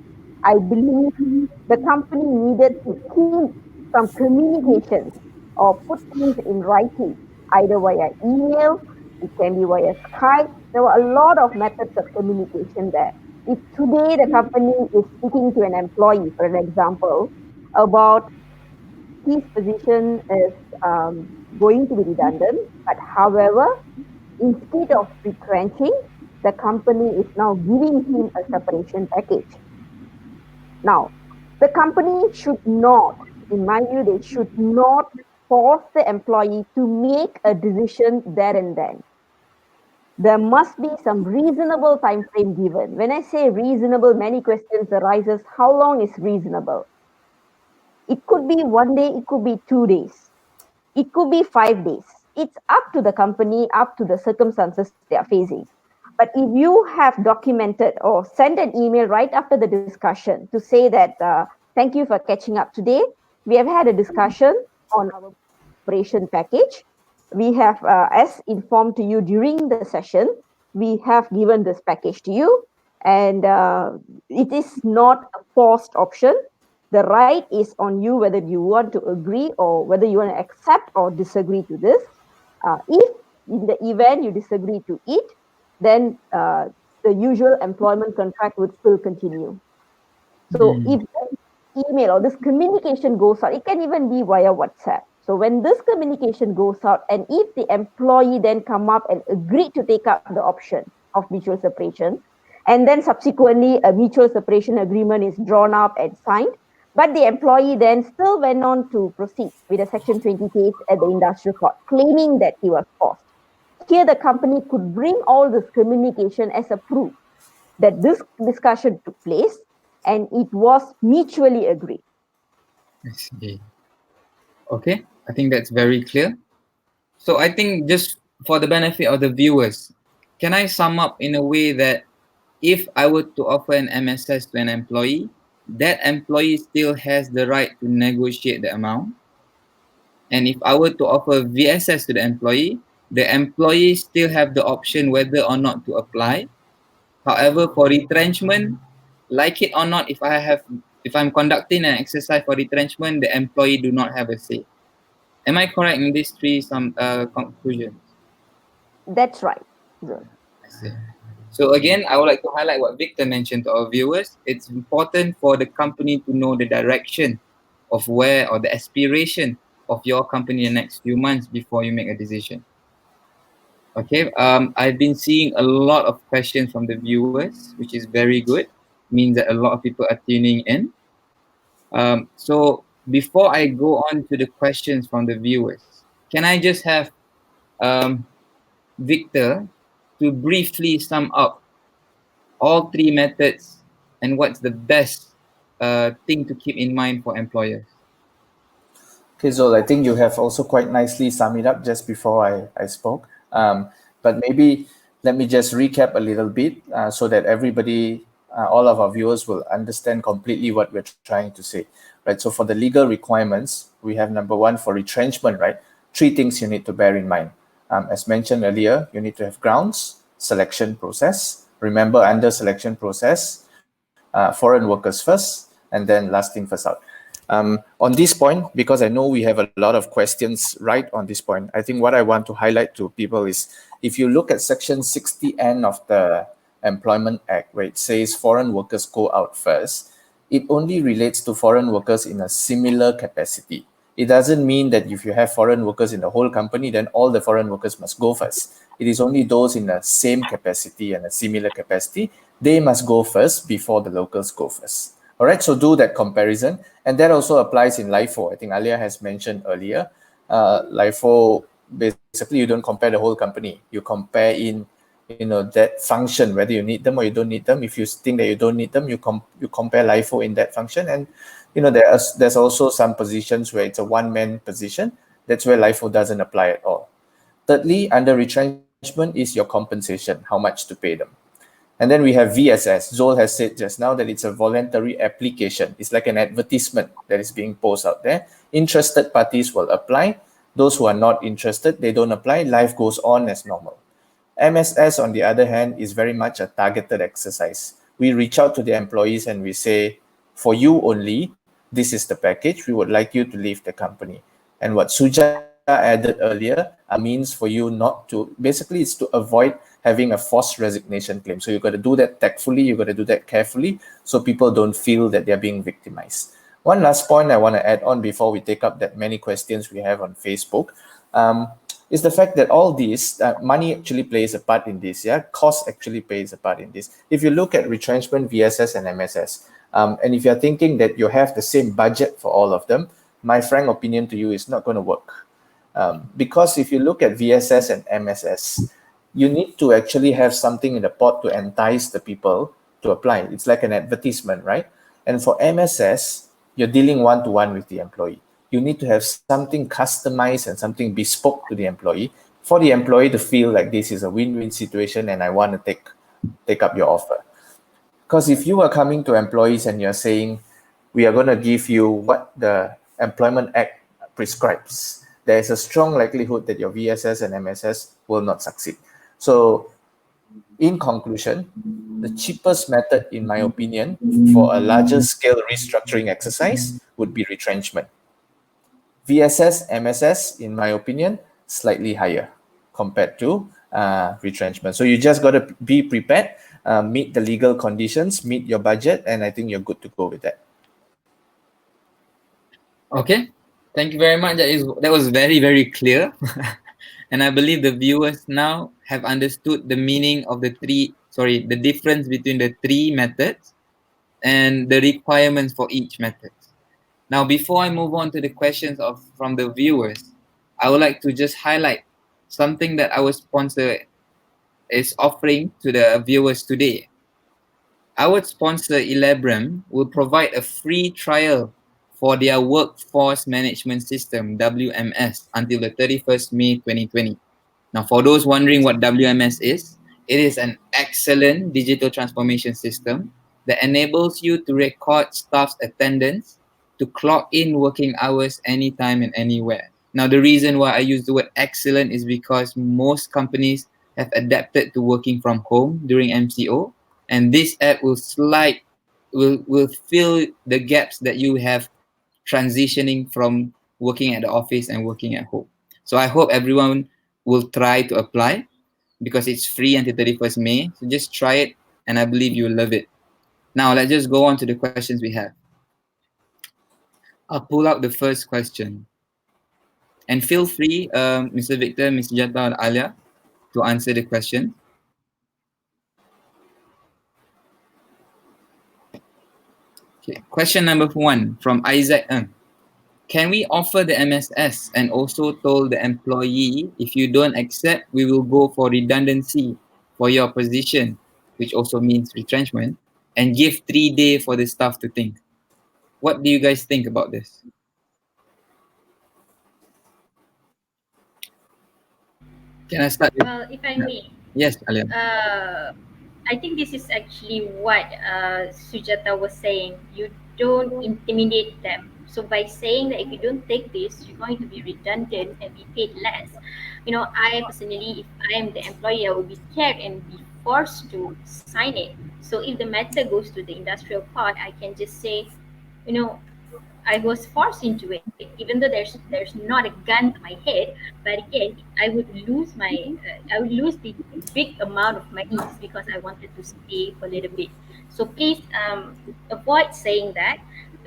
I believe the company needed to keep some communications or put things in writing, either via email, it can be via Skype. There were a lot of methods of communication there. If today the company is speaking to an employee, for an example, about his position is going to be redundant, but however, instead of retrenching, the company is now giving him a separation package. Now, the company should not, in my view, they should not force the employee to make a decision there and then. There must be some reasonable time frame given. When I say reasonable, many questions arises. How long is reasonable? It could be 1 day, it could be 2 days. It could be 5 days. It's up to the company, up to the circumstances they are facing. But if you have documented or sent an email right after the discussion to say that, thank you for catching up today. We have had a discussion on our operation package. We have, as informed to you during the session, we have given this package to you, and it is not a forced option. The right is on you whether you want to agree or whether you want to accept or disagree to this. If in the event you disagree to it, then the usual employment contract would still continue. So if this email or this communication goes out, it can even be via WhatsApp. So when this communication goes out, and if the employee then come up and agree to take up the option of mutual separation, and then subsequently a mutual separation agreement is drawn up and signed, but the employee then still went on to proceed with a Section 20 case at the industrial court, claiming that he was forced. Here, the company could bring all this communication as a proof that this discussion took place and it was mutually agreed. I see. Okay, I think that's very clear. So I think just for the benefit of the viewers, can I sum up in a way that if I were to offer an MSS to an employee, that employee still has the right to negotiate the amount? And if I were to offer VSS to the employee still have the option whether or not to apply. However, for retrenchment, like it or not, if I'm conducting an exercise for retrenchment, the employee do not have a say. Am I correct in these three conclusions? That's right, Zul. I see. So again, I would like to highlight what Victor mentioned to our viewers. It's important for the company to know the direction of where, or the aspiration of your company in the next few months before you make a decision. Okay, I've been seeing a lot of questions from the viewers, which is very good. Means that a lot of people are tuning in. So before I go on to the questions from the viewers, can I just have Victor to briefly sum up all three methods and what's the best thing to keep in mind for employers? Okay, Zol, I think you have also quite nicely summed it up just before I spoke. But maybe let me just recap a little bit so that everybody, all of our viewers will understand completely what we're trying to say, right? So for the legal requirements, we have number one for retrenchment, right? Three things you need to bear in mind. As mentioned earlier, you need to have grounds, selection process. Remember, under selection process, foreign workers first, and then last in, first out. On this point, because I know we have a lot of questions right on this point, I think what I want to highlight to people is if you look at Section 60N of the Employment Act, where it says foreign workers go out first, it only relates to foreign workers in a similar capacity. It doesn't mean that if you have foreign workers in the whole company, then all the foreign workers must go first. It is only those in the same capacity and a similar capacity, they must go first before the locals go first. All right, so do that comparison. And that also applies in LIFO. I think Alya has mentioned earlier. LIFO, basically, you don't compare the whole company. You compare in, that function, whether you need them or you don't need them. If you think that you don't need them, you compare LIFO in that function. And, there's also some positions where it's a one-man position. That's where LIFO doesn't apply at all. Thirdly, under retrenchment is your compensation, how much to pay them. And then we have VSS. Zol has said just now that it's a voluntary application. It's like an advertisement that is being posted out there. Interested parties will apply. Those who are not interested, they don't apply. Life goes on as normal. MSS, on the other hand, is very much a targeted exercise. We reach out to the employees and we say, for you only, this is the package. We would like you to leave the company. And what Sujatha added earlier, a means for you not to, basically it's to avoid having a forced resignation claim. So you've got to do that tactfully, you've got to do that carefully, so people don't feel that they're being victimized. One last point I want to add on before we take up that many questions we have on Facebook, is the fact that all these, money actually plays a part in this, cost actually plays a part in this. If you look at retrenchment, VSS and MSS, and if you're thinking that you have the same budget for all of them, my frank opinion to you is not going to work. Because if you look at VSS and MSS, you need to actually have something in the pot to entice the people to apply. It's like an advertisement, right? And for MSS, you're dealing one-to-one with the employee. You need to have something customized and something bespoke to the employee for the employee to feel like this is a win-win situation and I want to take up your offer. Because if you are coming to employees and you're saying, we are going to give you what the Employment Act prescribes, there is a strong likelihood that your VSS and MSS will not succeed. So in conclusion, the cheapest method, in my opinion, for a larger scale restructuring exercise would be retrenchment. VSS, MSS, in my opinion, slightly higher compared to retrenchment. So you just got to be prepared, meet the legal conditions, meet your budget, and I think you're good to go with that. Okay, thank you very much. That was very, very clear. And I believe the viewers now have understood the meaning of the difference between the three methods and the requirements for each method. Now, before I move on to the questions from the viewers, I would like to just highlight something that our sponsor is offering to the viewers today. Our sponsor, Elabram, will provide a free trial for their workforce management system, WMS, until the 31st May 2020. Now, for those wondering what WMS is, it is an excellent digital transformation system that enables you to record staff's attendance, to clock in working hours anytime and anywhere. Now, the reason why I use the word excellent is because most companies have adapted to working from home during MCO, and this app will slide will fill the gaps that you have transitioning from working at the office and working at home. So I hope everyone will try to apply because it's free until 31st May. So just try it and I believe you'll love it. Now let's just go on to the questions we have. I'll pull out the first question. And feel free, Mr. Victor, Ms. Sujatha, or Alya, to answer the question. Okay. Question number 1 from Isaac Ng. Can we offer the MSS and also told the employee, if you don't accept, we will go for redundancy for your position, which also means retrenchment, and give 3 days for the staff to think? What do you guys think about this? Can I start with? Well, if I may, Yes, Alya. I think this is actually what Sujatha was saying. You don't intimidate them. So by saying that if you don't take this, you're going to be redundant and be paid less. You know, I personally, if I am the employer, I will be scared and be forced to sign it. So if the matter goes to the industrial court, I can just say, you know, I was forced into it, even though there's not a gun to my head. But again, I would lose the big amount of money because I wanted to stay for a little bit. So please avoid saying that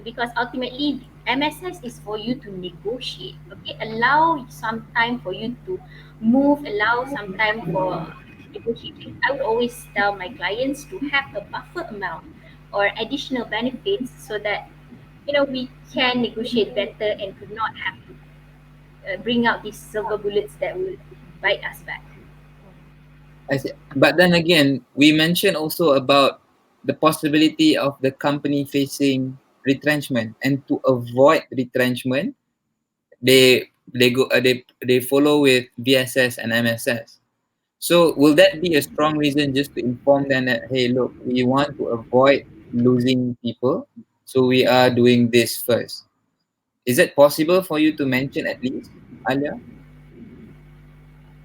because ultimately MSS is for you to negotiate. Okay, allow some time for you to move. Allow some time for negotiating. I would always tell my clients to have a buffer amount or additional benefits so that we can negotiate better and do not have to bring out these silver bullets that will bite us back. I see. But then again, we mentioned also about the possibility of the company facing retrenchment, and to avoid retrenchment, they follow with VSS and MSS. So will that be a strong reason just to inform them that, hey, look, we want to avoid losing people, so we are doing this first? Is it possible for you to mention at least, Alya?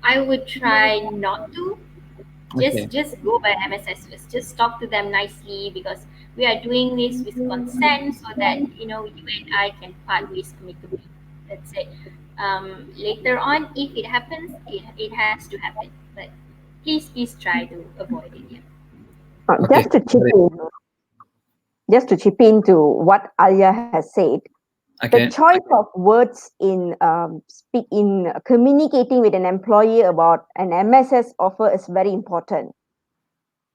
I would try not to. Okay. Just go by MSS first. Just talk to them nicely because we are doing this with consent so that you and I can part ways amicably. That's it. Later on, if it happens, it has to happen. But please try to avoid it. Yeah. Okay. Just to chip into what Alya has said, Okay. the choice of words in communicating with an employee about an MSS offer is very important,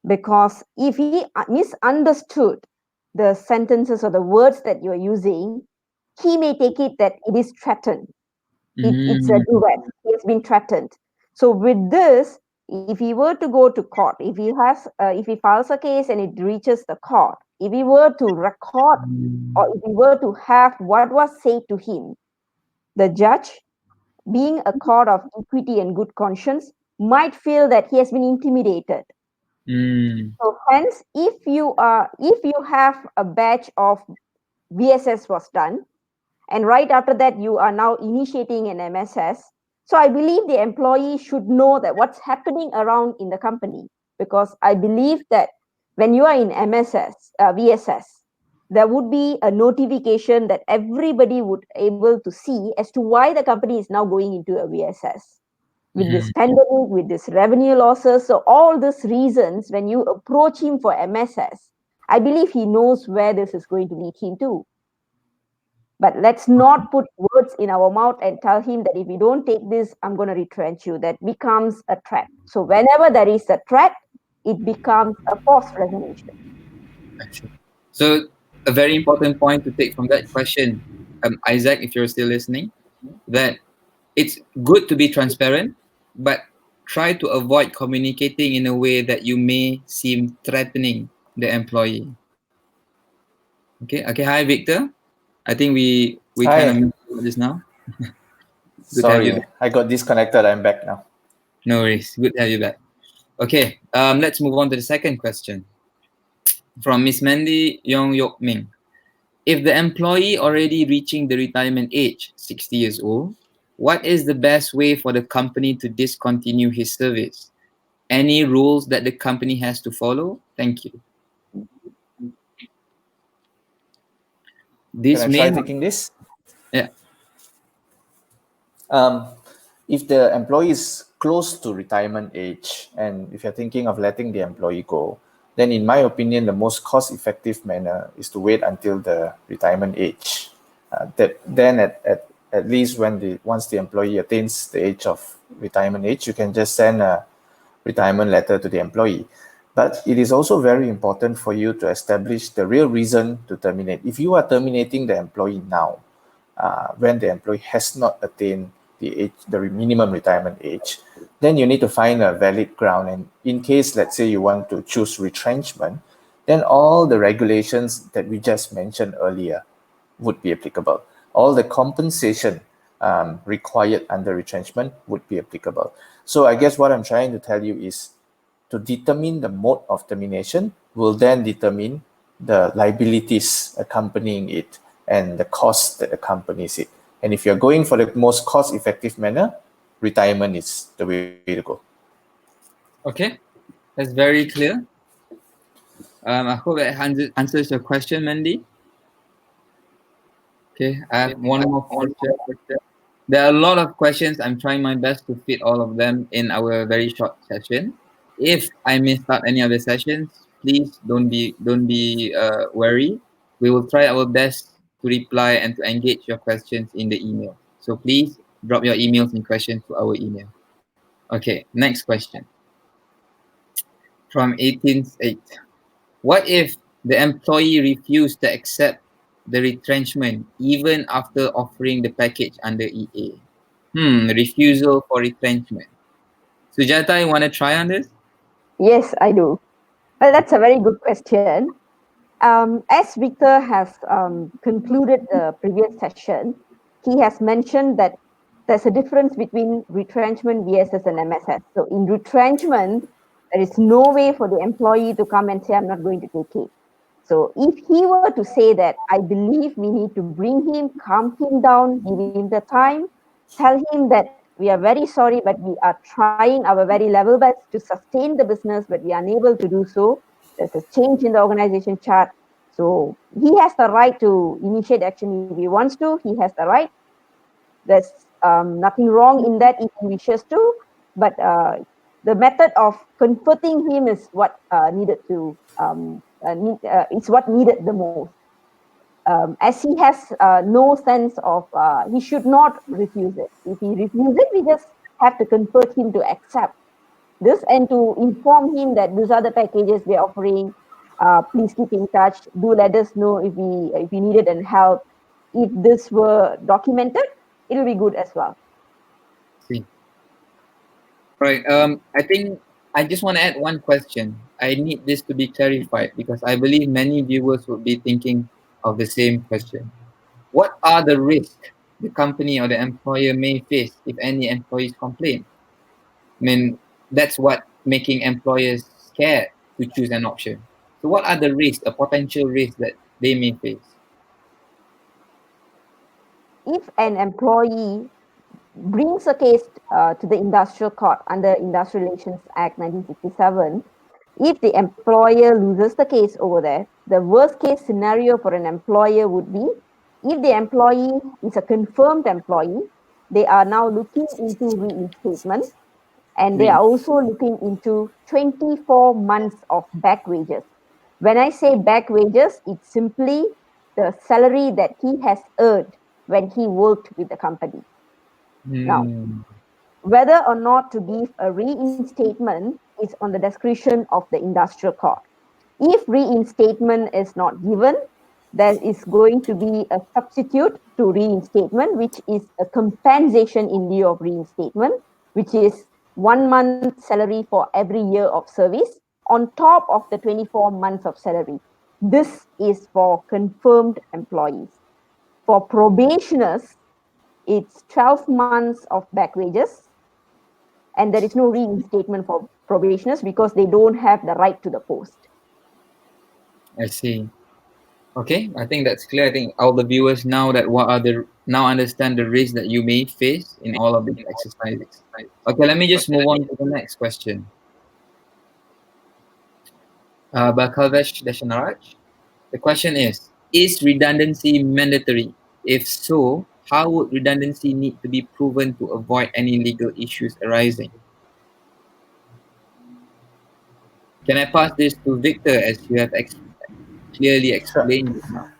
because if he misunderstood the sentences or the words that you're using, he may take it that it is threatened. It's a duet. He has been threatened. So with this, if he were to go to court, if he files a case and it reaches the court, if he were to record or if he were to have what was said to him, the judge, being a court of equity and good conscience, might feel that he has been intimidated. So hence, if you have a batch of VSS was done, and right after that you are now initiating an MSS, so I believe the employee should know that what's happening around in the company, because I believe that when you are in VSS, there would be a notification that everybody would able to see as to why the company is now going into a VSS. With this pandemic, with this revenue losses, so all these reasons, when you approach him for MSS, I believe he knows where this is going to lead him to. But let's not put words in our mouth and tell him that if you don't take this, I'm going to retrench you. That becomes a threat. So whenever there is a threat, it becomes a forced resignation. So a very important point to take from that question, Isaac, if you're still listening, that it's good to be transparent, but try to avoid communicating in a way that you may seem threatening the employee. Okay. Hi, Victor. I think we Hi. kind of missed just now. Sorry, I got disconnected. I'm back now. No worries. Good to have you back. Okay. Let's move on to the second question from Miss Mandy Yong Yok Ming. If the employee already reaching the retirement age, 60 years old, what is the best way for the company to discontinue his service? Any rules that the company has to follow? Thank you. This Can I may try not, taking this? yeah. If the employee is close to retirement age, and if you're thinking of letting the employee go, then in my opinion, the most cost-effective manner is to wait until the retirement age. Then at least once the employee attains the age of retirement age, you can just send a retirement letter to the employee. But it is also very important for you to establish the real reason to terminate. If you are terminating the employee now, when the employee has not attained the minimum retirement age, then you need to find a valid ground. And in case, let's say you want to choose retrenchment, then all the regulations that we just mentioned earlier would be applicable. All the compensation required under retrenchment would be applicable. So I guess what I'm trying to tell you is to determine the mode of termination will then determine the liabilities accompanying it and the cost that accompanies it. And if you're going for the most cost-effective manner, retirement is the way to go. Okay, that's very clear. I hope that answers your question, Mandy. Okay, I have one more question. There are a lot of questions. I'm trying my best to fit all of them in our very short session. If I missed out any of the sessions, please don't be worried. We will try our best to reply and to engage your questions in the email. So please drop your emails and questions to our email. Okay, next question. From 18th8. What if the employee refused to accept the retrenchment even after offering the package under EA? Refusal for retrenchment. Sujatha, you want to try on this? Yes, I do. Well, that's a very good question. As Victor has concluded the previous session, he has mentioned that there's a difference between retrenchment, VSS, and MSS. So in retrenchment, there is no way for the employee to come and say, I'm not going to take it. So if he were to say that, I believe we need to bring him, calm him down, give him the time, tell him that we are very sorry, but we are trying our very level best to sustain the business, but we are unable to do so. There's a change in the organization chart. So he has the right to initiate action if he wants to. He has the right. There's nothing wrong in that if he wishes to. But the method of comforting him is what needed to it's what needed the most. As he has no sense of, he should not refuse it. If he refuses it, we just have to convert him to accept this and to inform him that these are the packages we're offering. Please keep in touch. Do let us know if we needed and help. If this were documented, it'll be good as well. See. Right. I think I just want to add one question. I need this to be clarified because I believe many viewers would be thinking of the same question. What are the risks the company or the employer may face if any employees complain? I mean, that's what making employers scared to choose an option. So what are the risks, the potential risks that they may face? If an employee brings a case to the industrial court under Industrial Relations Act 1967, if the employer loses the case over there, the worst case scenario for an employer would be if the employee is a confirmed employee, they are now looking into reinstatement, and they are also looking into 24 months of back wages. When I say back wages, it's simply the salary that he has earned when he worked with the company. Now, whether or not to give a reinstatement is on the discretion of the industrial court. If reinstatement is not given, there is going to be a substitute to reinstatement, which is a compensation in lieu of reinstatement, which is 1 month salary for every year of service on top of the 24 months of salary. This is for confirmed employees. For probationers, it's 12 months of back wages, and there is no reinstatement for probationers because they don't have the right to the post. I see. Okay, I think that's clear. I think all the viewers now understand the risks that you may face in all of these exercises. Okay, let me just move on to the next question. Bakalvesh Deshanaraj. The question is, Is redundancy mandatory? If so, how would redundancy need to be proven to avoid any legal issues arising? Can I pass this to Victor, as you have clearly Sure. explained it now?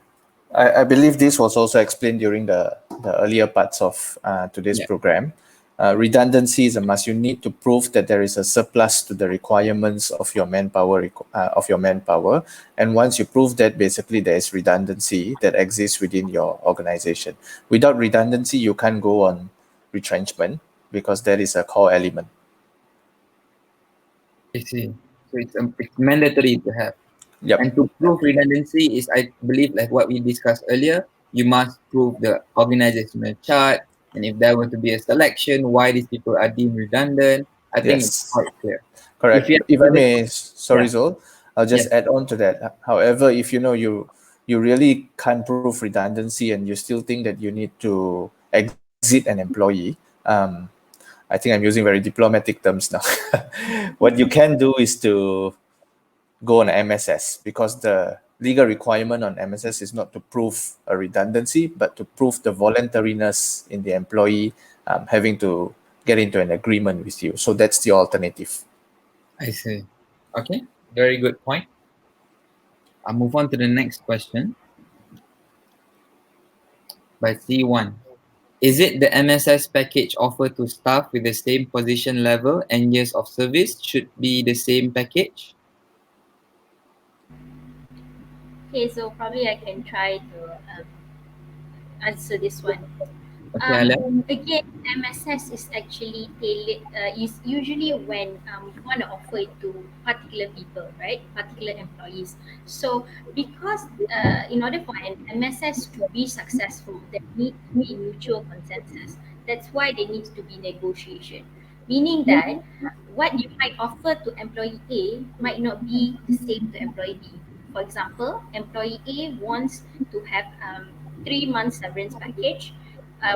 I believe this was also explained during the earlier parts of today's Yeah, program. Redundancy is a must. You need to prove that there is a surplus to the requirements of your manpower, and once you prove that, basically there is redundancy that exists within your organization. Without redundancy, you can't go on retrenchment because that is a core element. I see. So it's mandatory to have. And Yep. to prove redundancy is, I believe, like what we discussed earlier, you must prove the organizational chart. And if there were to be a selection, why these people are deemed redundant, I think it's Yes. quite clear. If you Correct. have If I further, may, sorry, yeah, Zol, I'll just yes, add on to that. However, if you know you really can't prove redundancy and you still think that you need to exit an employee, I think I'm using very diplomatic terms now. What you can do is to go on MSS, because the legal requirement on MSS is not to prove a redundancy, but to prove the voluntariness in the employee having to get into an agreement with you. So that's the alternative. I see. Okay, very good point. I'll move on to the next question by C1. Is it the MSS package offered to staff with the same position level and years of service should be the same package? Okay, so probably I can try to answer this one. Okay, Alya. Again, MSS is actually tailored, is usually when you want to offer it to particular people, right? Particular employees. So, because in order for an MSS to be successful, there need to be mutual consensus. That's why there needs to be negotiation. Meaning that what you might offer to employee A might not be the same to employee B. For example, employee A wants to have 3 months severance package,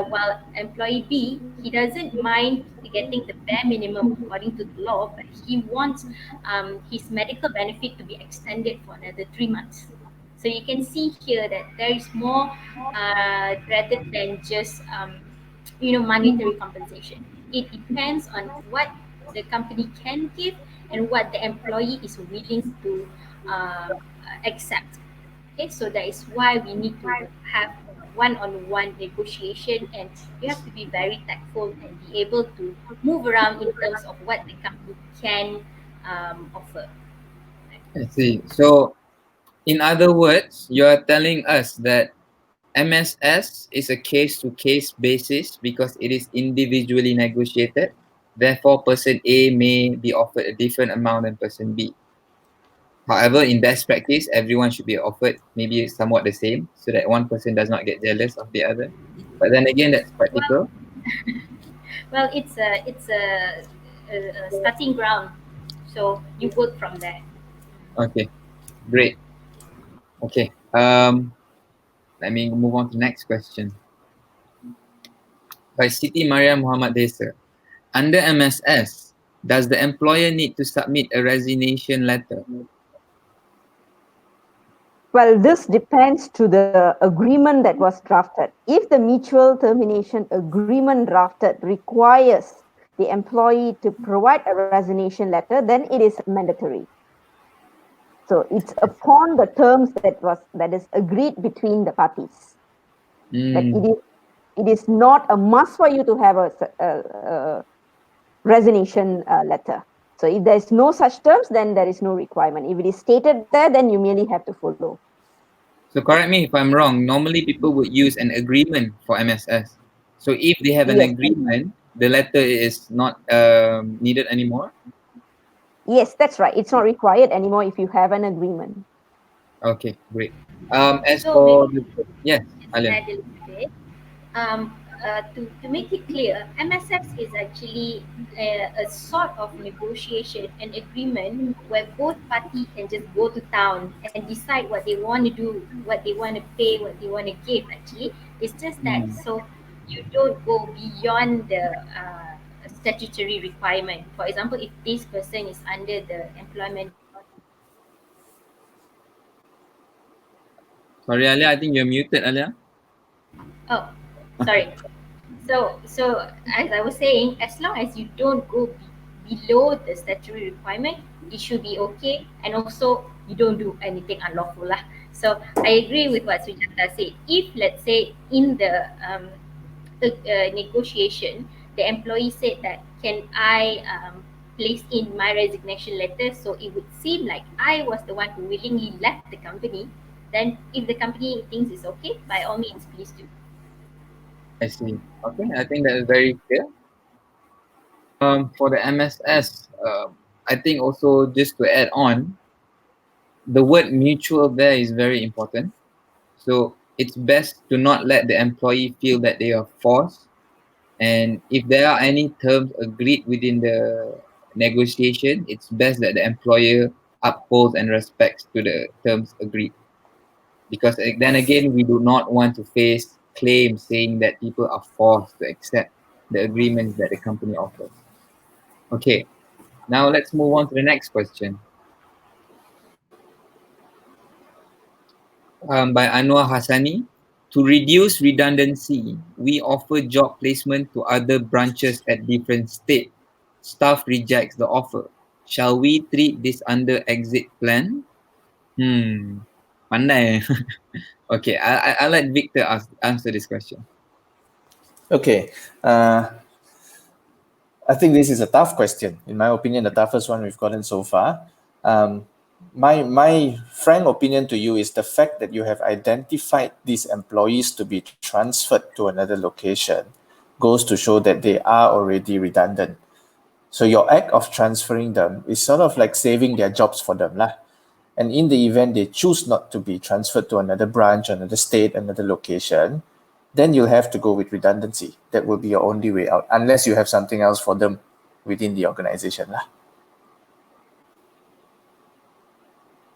while employee B, he doesn't mind getting the bare minimum according to the law, but he wants his medical benefit to be extended for another 3 months. So you can see here that there is more rather than just monetary compensation. It depends on what the company can give and what the employee is willing to accept. Okay, so that is why we need to have one-on-one negotiation, and you have to be very tactful and be able to move around in terms of what the company can offer. I see. So, in other words, you are telling us that MSS is a case-to-case basis because it is individually negotiated. Therefore, person A may be offered a different amount than person B. However, in best practice, everyone should be offered maybe somewhat the same so that one person does not get jealous of the other. But then again, that's Well, practical. well, it's a starting ground, so you work from there. Okay, great. Okay, let me move on to the next question. By Siti Maria Muhammad Desa. Under MSS, does the employer need to submit a resignation letter? Well, this depends to the agreement that was drafted. If the mutual termination agreement drafted requires the employee to provide a resignation letter, then it is mandatory. So it's upon the terms that is agreed between the parties. But it is not a must for you to have a resignation letter. So if there is no such terms, then there is no requirement. If it is stated there, then you merely have to follow. So correct me if I'm wrong. Normally, people would use an agreement for MSS. So if they have an Yes, agreement, the letter is not needed anymore. yes, that's right. It's not required anymore if you have an agreement. Okay, great. As So maybe for the, yes, just Alia. add a little bit. To make it clear, MSF is actually a sort of negotiation, an agreement where both parties can just go to town and decide what they want to do, what they want to pay, what they want to give. Actually, it's just that so you don't go beyond the statutory requirement. For example, if this person is under the employment Sorry, Alya, I think you're muted, Alya. Oh, sorry. So as I was saying, as long as you don't go below the statutory requirement, it should be okay. And also, you don't do anything unlawful lah. So I agree with what Sujatha said. If let's say in the negotiation, the employee said that can I place in my resignation letter, so it would seem like I was the one who willingly left the company. Then, if the company thinks it's okay, by all means, please do. I see. Okay, I think that is very clear. For the MSS, I think also just to add on, the word mutual there is very important. So it's best to not let the employee feel that they are forced. And if there are any terms agreed within the negotiation, it's best that the employer upholds and respects to the terms agreed. Because then again, we do not want to face claims saying that people are forced to accept the agreements that the company offers. Okay, now let's move on to the next question. By Anwar Hassani. To reduce redundancy, we offer job placement to other branches at different states. Staff rejects the offer. Shall we treat this under exit plan? Pandai. Okay, I'll let Victor answer this question. Okay. I think this is a tough question. In my opinion, the toughest one we've gotten so far. My frank opinion to you is the fact that you have identified these employees to be transferred to another location goes to show that they are already redundant. So your act of transferring them is sort of like saving their jobs for them lah. And in the event they choose not to be transferred to another branch, another state, another location, then you'll have to go with redundancy. That will be your only way out, unless you have something else for them within the organization lah.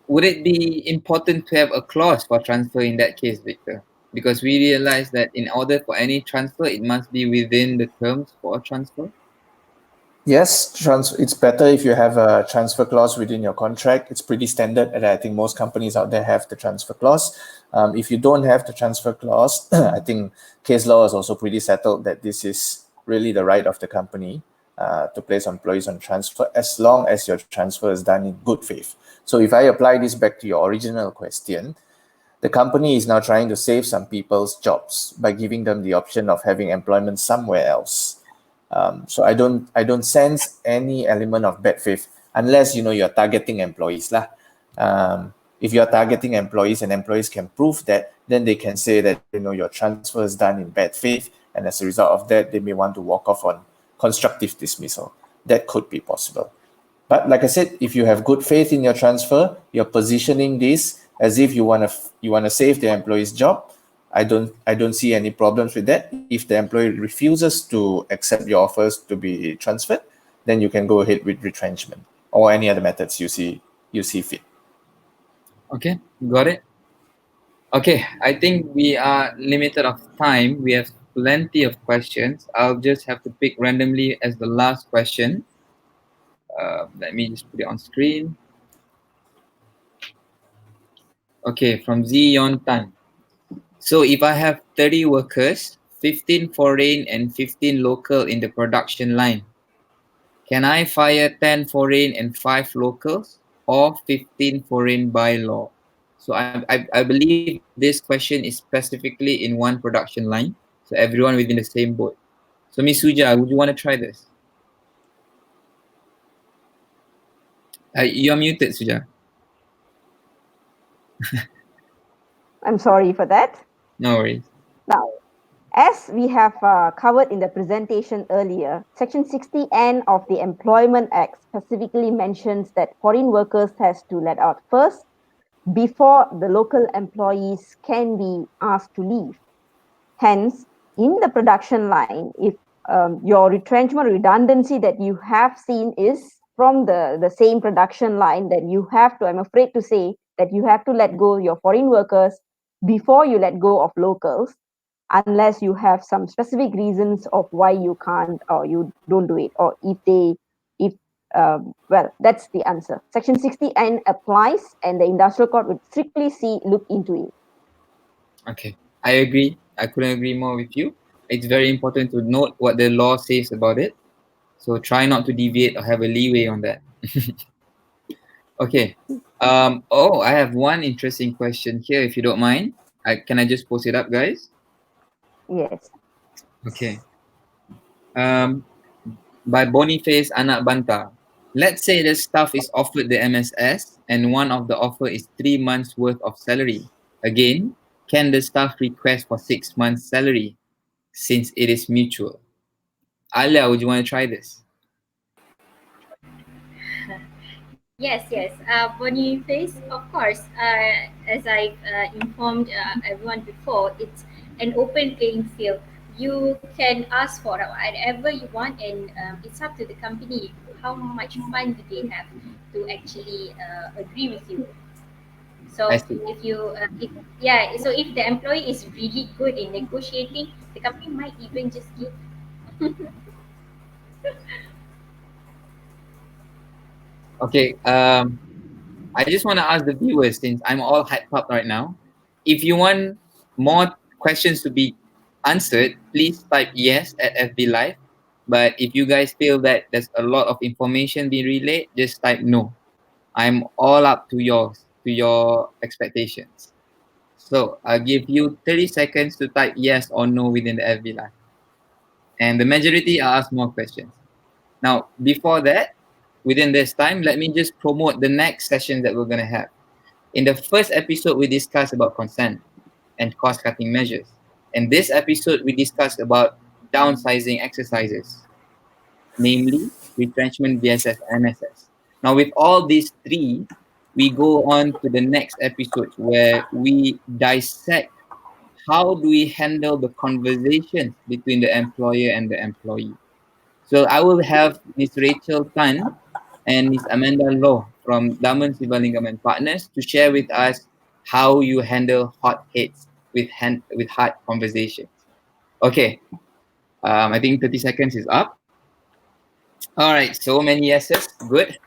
Would it be important to have a clause for transfer in that case, Victor? Because we realize that in order for any transfer, it must be within the terms for a transfer. Yes, it's better if you have a transfer clause within your contract. It's pretty standard, and I think most companies out there have the transfer clause. If you don't have the transfer clause, I think case law is also pretty settled that this is really the right of the company to place employees on transfer as long as your transfer is done in good faith. So if I apply this back to your original question, the company is now trying to save some people's jobs by giving them the option of having employment somewhere else. So I don't sense any element of bad faith unless you're targeting employees lah. If you're targeting employees and employees can prove that, then they can say that your transfer is done in bad faith, and as a result of that, they may want to walk off on constructive dismissal. That could be possible. But like I said, if you have good faith in your transfer, you're positioning this as if you want to save the employee's job. I don't see any problems with that. If the employee refuses to accept your offers to be transferred, then you can go ahead with retrenchment or any other methods you see fit. Okay, got it. Okay, I think we are limited of time. We have plenty of questions. I'll just have to pick randomly as the last question. Let me just put it on screen. Okay, from Zion Tan. So if I have 30 workers, 15 foreign and 15 local in the production line, can I fire 10 foreign and 5 locals or 15 foreign by law? So I believe this question is specifically in one production line, so everyone within the same boat. So Ms. Suja, would you want to try this? You're muted, Suja. I'm sorry for that. No worries. Now, as we have covered in the presentation earlier, Section 60N of the Employment Act specifically mentions that foreign workers has to let out first before the local employees can be asked to leave. Hence, in the production line, if your retrenchment redundancy that you have seen is from the same production line, then you have to, I'm afraid to say, that you have to let go your foreign workers before you let go of locals, unless you have some specific reasons of why you can't or you don't do it, or well, that's the answer. Section 60N applies, and the industrial court would strictly look into it. Okay, I agree. I couldn't agree more with you. It's very important to note what the law says about it. So try not to deviate or have a leeway on that. Okay. Oh, I have one interesting question here, if you don't mind. Can I just post it up, guys? Yes. Okay. Um, by Boniface Anak Banta. Let's say the staff is offered the MSS and one of the offer is 3 months worth of salary. Again, can the staff request for 6 months salary since it is mutual? Alya, would you want to try this? Yes. Boniface, of course. As I informed everyone before, it's an open playing field. You can ask for whatever you want, and it's up to the company how much fun do they have to actually agree with you. I So see. if you, yeah, so if the employee is really good in negotiating, the company might even just give. Okay. I just want to ask the viewers, since I'm all hyped up right now, if you want more questions to be answered, please type yes at FB Live. But if you guys feel that there's a lot of information being relayed, just type no. I'm all up to your expectations. So I'll give you 30 seconds to type yes or no within the FB Live. And the majority, I'll ask more questions. Now, before that, within this time, let me just promote the next session that we're going to have. In the first episode, we discussed about consent and cost-cutting measures. In this episode, we discussed about downsizing exercises, namely retrenchment, VSS, MSS. Now, with all these three, we go on to the next episode where we dissect how do we handle the conversations between the employer and the employee. So I will have Miss Rachel Tan and Miss Amanda Law from Dharmen, Sivalingam and Partners to share with us how you handle hot hits with hard conversations. Okay, I think 30 seconds is up. All right, so many yeses. Good.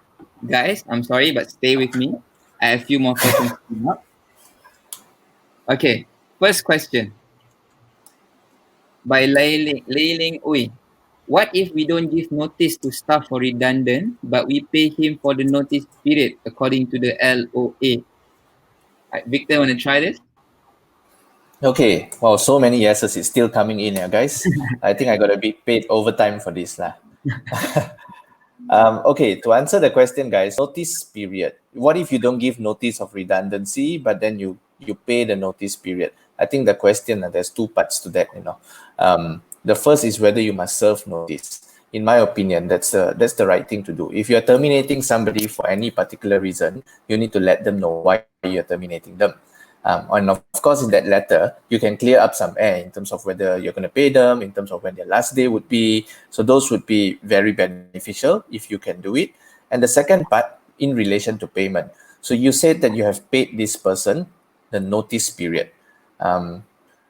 Guys, I'm sorry, but stay with me. I have a few more questions coming up. Okay, first question by Leiling Ui. What if we don't give notice to staff for redundant, but we pay him for the notice period according to the LOA? Victor, want to try this? Okay, wow, so many yeses is still coming in here, guys. I think I got to be paid overtime for this lah. Okay, to answer the question, guys, notice period. What if you don't give notice of redundancy, but then you pay the notice period? I think the question, there's two parts to that, the first is whether you must serve notice. In my opinion, that's the right thing to do. If you're terminating somebody for any particular reason, you need to let them know why you're terminating them. And of course, in that letter, you can clear up some air in terms of whether you're going to pay them, in terms of when their last day would be. So those would be very beneficial if you can do it. And the second part, in relation to payment. So you said that you have paid this person the notice period.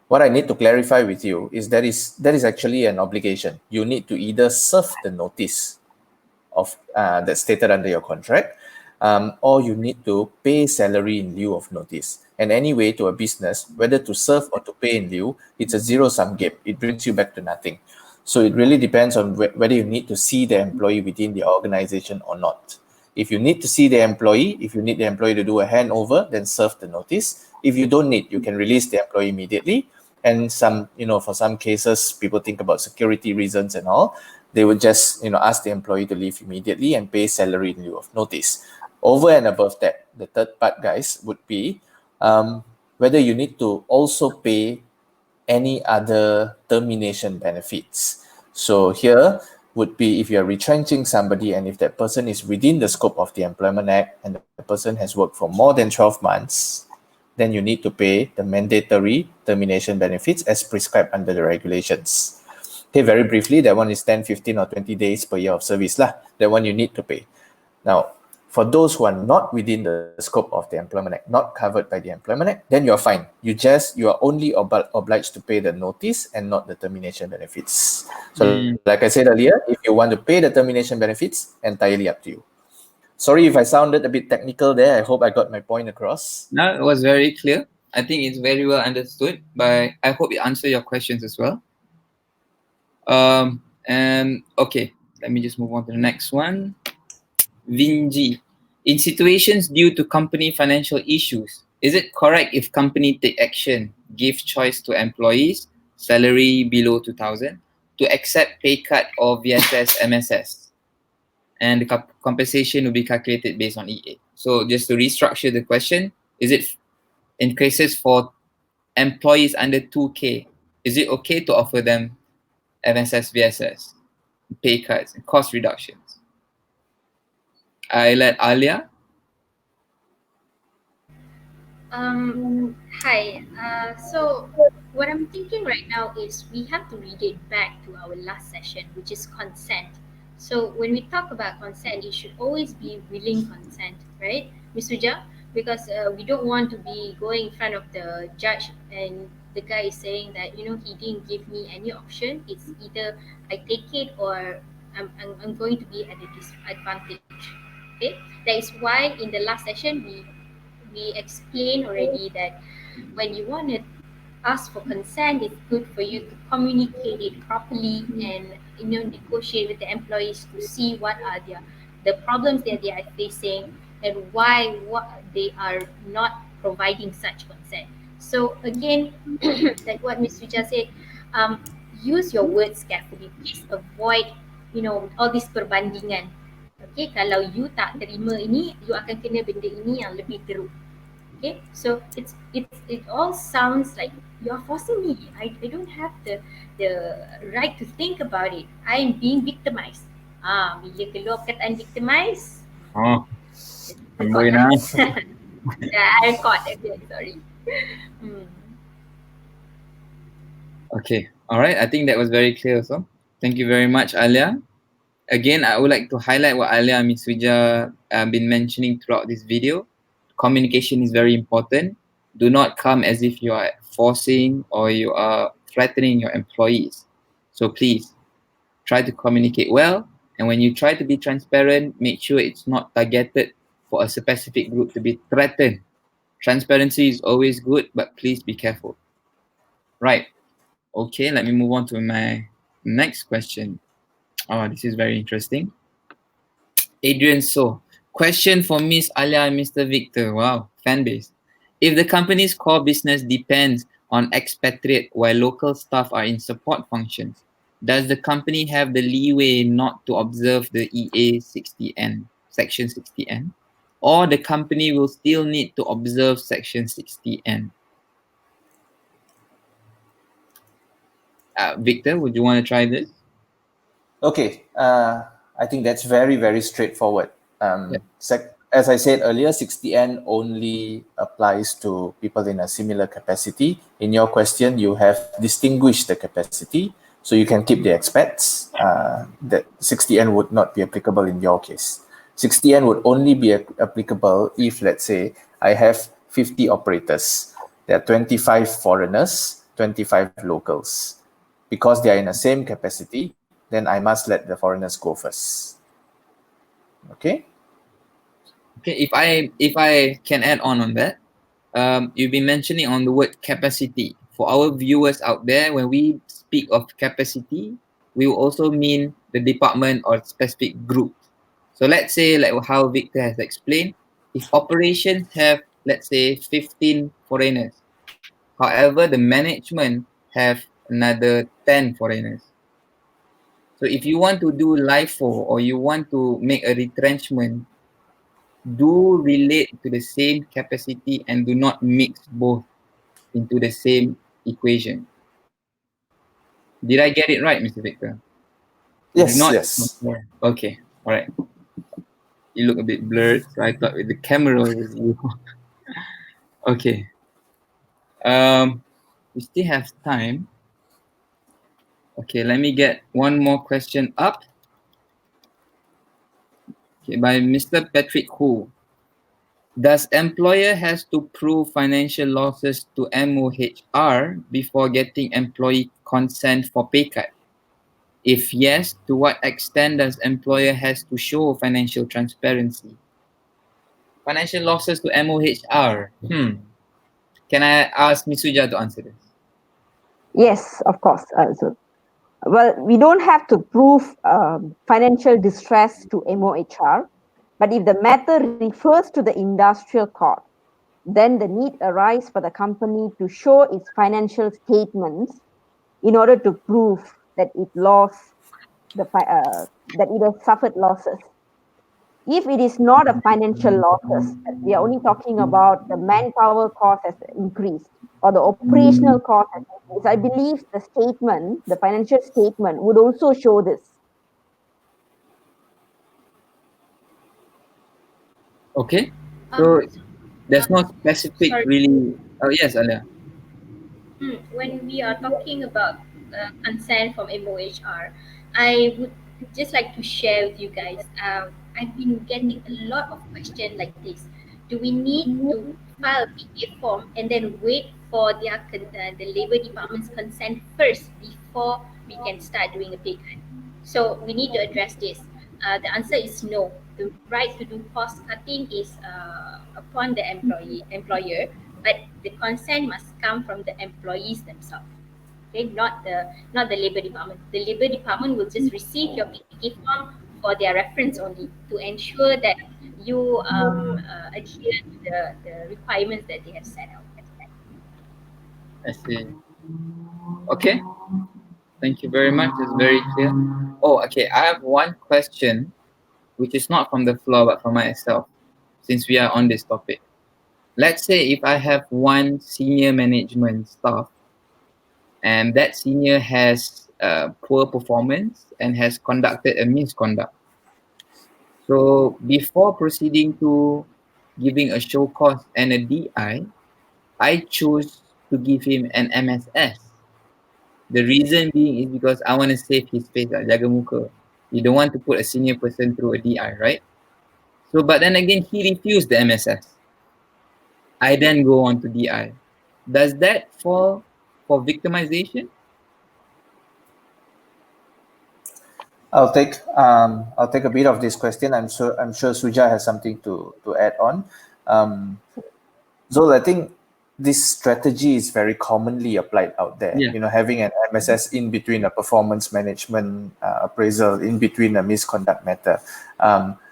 What I need to clarify with you is that is actually an obligation. You need to either serve the notice of that's stated under your contract, or you need to pay salary in lieu of notice. And anyway, to a business, whether to serve or to pay in lieu, it's a zero-sum game. It brings you back to nothing. So it really depends on whether you need to see the employee within the organization or not. If you need to see the employee, if you need the employee to do a handover, then serve the notice. If you don't need, you can release the employee immediately. And for some cases, people think about security reasons and all. They would just, ask the employee to leave immediately and pay salary in lieu of notice. Over and above that, the third part, guys, would be whether you need to also pay any other termination benefits. So here would be if you're retrenching somebody and if that person is within the scope of the Employment Act and the person has worked for more than 12 months, then you need to pay the mandatory termination benefits as prescribed under the regulations. Okay, very briefly, that one is 10, 15 or 20 days per year of service lah. That one you need to pay. Now, for those who are not within the scope of the Employment Act, not covered by the Employment Act, then you're fine. You are only obliged to pay the notice and not the termination benefits. So like I said earlier, if you want to pay the termination benefits, entirely up to you. Sorry if I sounded a bit technical there. I hope I got my point across. No, it was very clear. I think it's very well understood, but I hope it answers your questions as well. And okay, let me just move on to the next one. Vinji, in situations due to company financial issues, is it correct if company take action, give choice to employees, salary below 2,000, to accept pay cut or VSS, MSS? And the compensation will be calculated based on EA. So just to restructure the question, is it in cases for employees under 2K, is it okay to offer them MSS, VSS, pay cuts, and cost reductions? I let Alya. Hi. So what I'm thinking right now is we have to read it back to our last session, which is consent. So when we talk about consent, it should always be willing consent, right, Ms. Suja? Because we don't want to be going in front of the judge and the guy is saying that he didn't give me any option. It's either I take it or I'm going to be at a disadvantage. Okay, that is why in the last session we explained already that when you want to ask for consent, it's good for you to communicate it properly and negotiate with the employees to see what are the problems that they are facing and why what they are not providing such consent. So again, like what Ms. Suja said, um, use your words carefully. Please avoid all this perbandingan. Okay, kalau you tak terima ini, you akan kena benda ini yang lebih teruk. Okay, so it all sounds like you're forcing me. I don't have the right to think about it. I am being victimized. Bila keluar perkataan victimized, Oh, caught na. lah. Yeah, I caught again, sorry. Okay, all right. I think that was very clear also. Thank you very much, Alya. Again, I would like to highlight what Alya and Ms. Suja have been mentioning throughout this video. Communication is very important. Do not come as if you are forcing or you are threatening your employees. So please, try to communicate well. And when you try to be transparent, make sure it's not targeted for a specific group to be threatened. Transparency is always good, but please be careful. Right. Okay, let me move on to my next question. Oh, this is very interesting. Adrian So, question for Miss Alya and Mr. Victor. Wow, fan base. If the company's core business depends on expatriate while local staff are in support functions, does the company have the leeway not to observe the EA 60N, Section 60N? Or the company will still need to observe Section 60N? Victor, would you want to try this? Okay, I think that's very, very straightforward. As I said earlier, 60N only applies to people in a similar capacity. In your question, you have distinguished the capacity, so you can keep the expats. That 60N would not be applicable in your case. 60N would only be applicable if, let's say, I have 50 operators. There are 25 foreigners, 25 locals. Because they are in the same capacity, then I must let the foreigners go first. Okay? Okay, if I can add on that, you've been mentioning on the word capacity. For our viewers out there, when we speak of capacity, we will also mean the department or specific group. So let's say, like how Victor has explained, if operations have, let's say, 15 foreigners, however, the management have another 10 foreigners. So if you want to do LIFO or you want to make a retrenchment, do relate to the same capacity and do not mix both into the same equation. Did I get it right, Mr. Victor? Yes, yes. Okay, all right. You look a bit blurred, so I thought the camera was you. Okay. We still have time. Okay, let me get one more question up. Okay, by Mr. Patrick Hu. Does employer has to prove financial losses to MOHR before getting employee consent for pay cut? If yes, to what extent does employer has to show financial transparency? Financial losses to MOHR. Can I ask Ms. Suja to answer this? Yes, of course. Well, we don't have to prove financial distress to MOHR, but if the matter refers to the industrial court, then the need arises for the company to show its financial statements in order to prove that it lost that it has suffered losses. If it is not a financial losses, we are only talking about the manpower cost has increased or the operational cost has increased. I believe the statement, the financial statement, would also show this. Okay. So Um, there's no specific Sorry. really. Oh yes, Alya. When we are talking about consent from MOHR, I would just like to share with you guys. I've been getting a lot of questions like this. Do we need to file a PA form and then wait for the Labour Department's consent first before we can start doing a pay cut? So we need to address this. The answer is no. The right to do cost cutting is upon the employer, but the consent must come from the employees themselves. Okay, not the Labour Department. The Labour Department will just receive your PK form for their reference only to ensure that you adhere to the requirements that they have set out. I see. Okay. Thank you very much. It's very clear. Oh, okay. I have one question, which is not from the floor but from myself, since we are on this topic. Let's say if I have one senior management staff, and that senior has poor performance and has conducted a misconduct. So before proceeding to giving a show cause and a I choose to give him an MSS. The reason being is because I want to save his face, jaga muka. You don't want to put a senior person through a DI, right? So, but then again, he refused the MSS. I then go on to DI. Does that fall for victimization? I'll take a bit of this question. I'm sure Suja has something to add on. Zol, I think this strategy is very commonly applied out there. Yeah. You know, having an MSS in between a performance management appraisal, in between a misconduct matter.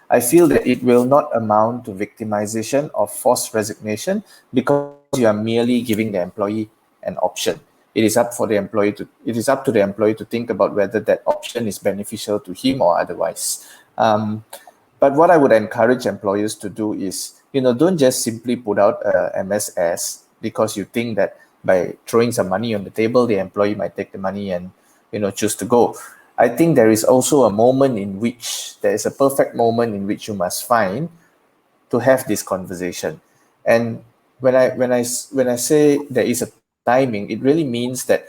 I feel that it will not amount to victimization or forced resignation because you are merely giving the employee an option. It is up to the employee to think about whether that option is beneficial to him or otherwise. But what I would encourage employers to do is, don't just simply put out a MSS because you think that by throwing some money on the table, the employee might take the money and, choose to go. I think there is also a moment in which there is a perfect moment in which you must find to have this conversation. And when I say there is a timing, it really means that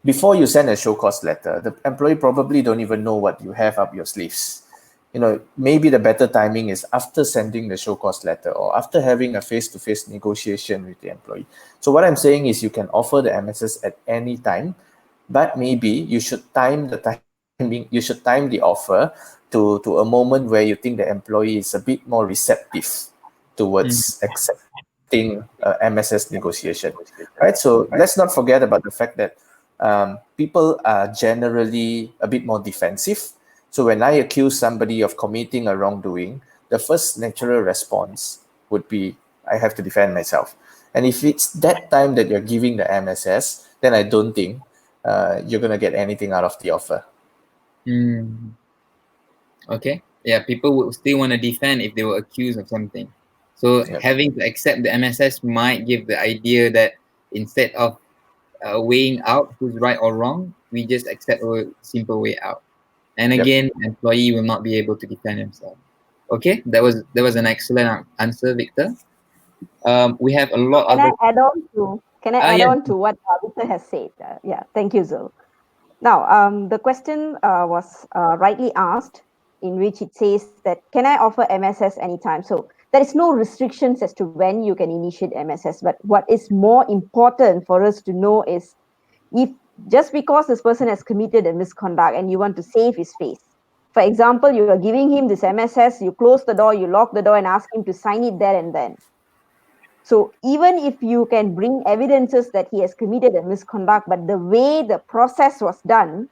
before you send a show cause letter, the employee probably don't even know what you have up your sleeves. Maybe the better timing is after sending the show cause letter or after having a face-to-face negotiation with the employee. So what I'm saying is you can offer the MSS at any time, but maybe you should time the offer to a moment where you think the employee is a bit more receptive towards accepting MSS negotiation, right? So let's not forget about the fact that people are generally a bit more defensive. So when I accuse somebody of committing a wrongdoing, the first natural response would be, I have to defend myself. And if it's that time that you're giving the MSS, then I don't think you're going to get anything out of the offer. Okay. Yeah, people would still want to defend if they were accused of something. So having to accept the MSS might give the idea that instead of weighing out who's right or wrong, we just accept a simple way out. And again, employee will not be able to defend himself. Okay, that was an excellent answer, Victor. We have a lot Can of. Can I add on to what Victor has said? Thank you, Zul. Now, the question was rightly asked, in which it says that, can I offer MSS anytime? So there is no restrictions as to when you can initiate MSS, but what is more important for us to know is, if just because this person has committed a misconduct and you want to save his face, for example, you are giving him this MSS, you close the door, you lock the door and ask him to sign it there and then. So even if you can bring evidences that he has committed a misconduct, but the way the process was done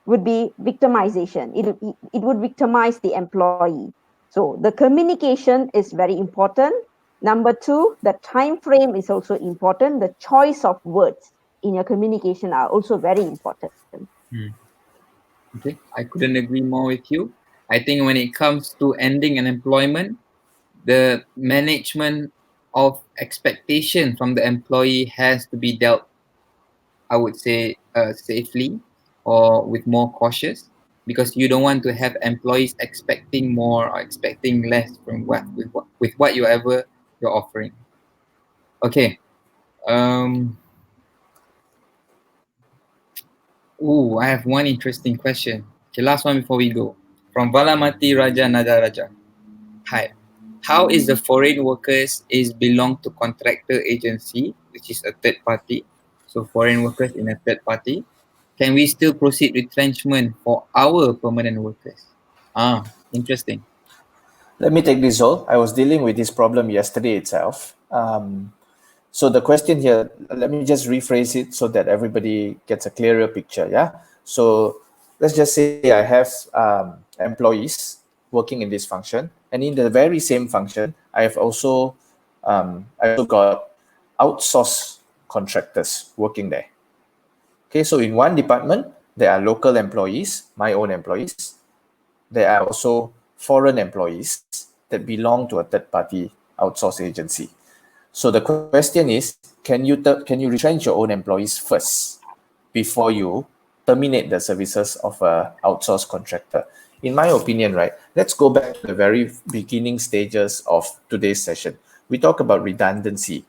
would be victimization. It would victimize the employee. So the communication is very important. Number two, the time frame is also important. The choice of words in your communication are also very important. Okay, I couldn't agree more with you. I think when it comes to ending an employment, the management of expectation from the employee has to be dealt, I would say, safely or with more cautious, because you don't want to have employees expecting more or expecting less from with what you ever you're offering. Okay. Um. Ooh, I have one interesting question. Okay, last one before we go. From Valamati Raja Nadaraja. Hi. How is the foreign workers is belong to contractor agency, which is a third party? So foreign workers in a third party. Can we still proceed retrenchment for our permanent workers? Interesting. Let me take this, Zol. I was dealing with this problem yesterday itself. So the question here, let me just rephrase it so that everybody gets a clearer picture. Yeah. So let's just say I have employees working in this function, and in the very same function, I have also got outsourced contractors working there. Okay. So in one department, there are local employees, my own employees. There are also foreign employees that belong to a third-party outsource agency. So the question is, can you retrench your own employees first before you terminate the services of a outsourced contractor? In my opinion, right, let's go back to the very beginning stages of today's session. We talk about redundancy.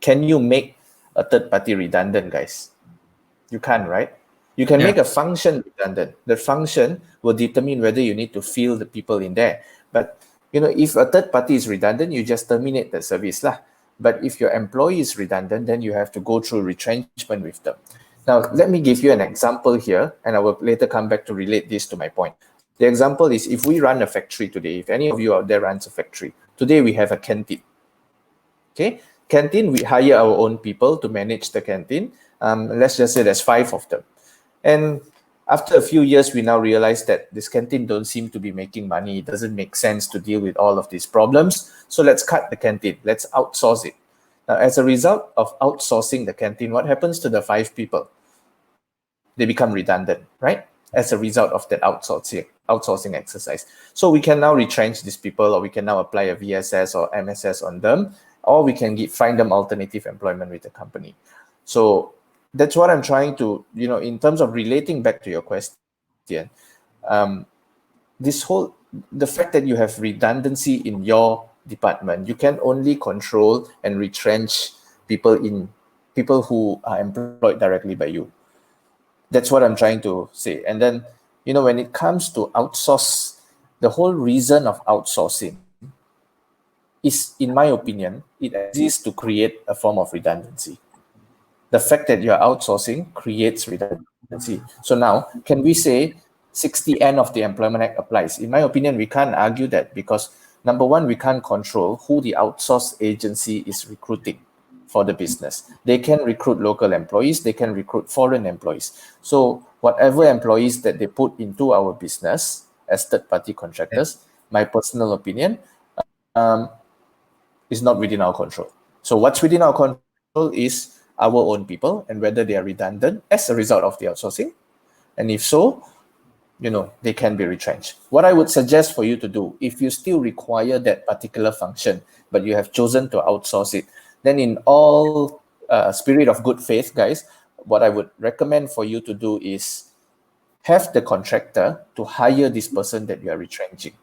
Can you make a third party redundant, guys? You can't, right? You can make a function redundant. The function will determine whether you need to fill the people in there. But if a third party is redundant, you just terminate the service lah. But if your employee is redundant, then you have to go through retrenchment with them. Now, let me give you an example here, and I will later come back to relate this to my point. The example is, if we run a factory today, if any of you out there runs a factory, today we have a canteen. Okay, canteen, we hire our own people to manage the canteen. Let's just say there's 5 of them. And after a few years, we now realize that this canteen don't seem to be making money. It doesn't make sense to deal with all of these problems. So let's cut the canteen. Let's outsource it. Now, as a result of outsourcing the canteen, what happens to the 5 people? They become redundant, right? As a result of that outsourcing exercise. So we can now retrench these people, or we can now apply a VSS or MSS on them, or we can find them alternative employment with the company. So that's what I'm trying to, in terms of relating back to your question, the fact that you have redundancy in your department, you can only control and retrench people who are employed directly by you. That's what I'm trying to say. And then, when it comes to outsource, the whole reason of outsourcing is, in my opinion, it exists to create a form of redundancy. The fact that you're outsourcing creates redundancy. So now, can we say 60N of the Employment Act applies? In my opinion, we can't argue that, because number one, we can't control who the outsource agency is recruiting for the business. They can recruit local employees, they can recruit foreign employees. So whatever employees that they put into our business as third-party contractors, my personal opinion, is not within our control. So what's within our control is our own people and whether they are redundant as a result of the outsourcing. And if so, they can be retrenched. What I would suggest for you to do, if you still require that particular function, but you have chosen to outsource it, then in all spirit of good faith, guys, what I would recommend for you to do is have the contractor to hire this person that you are retrenching.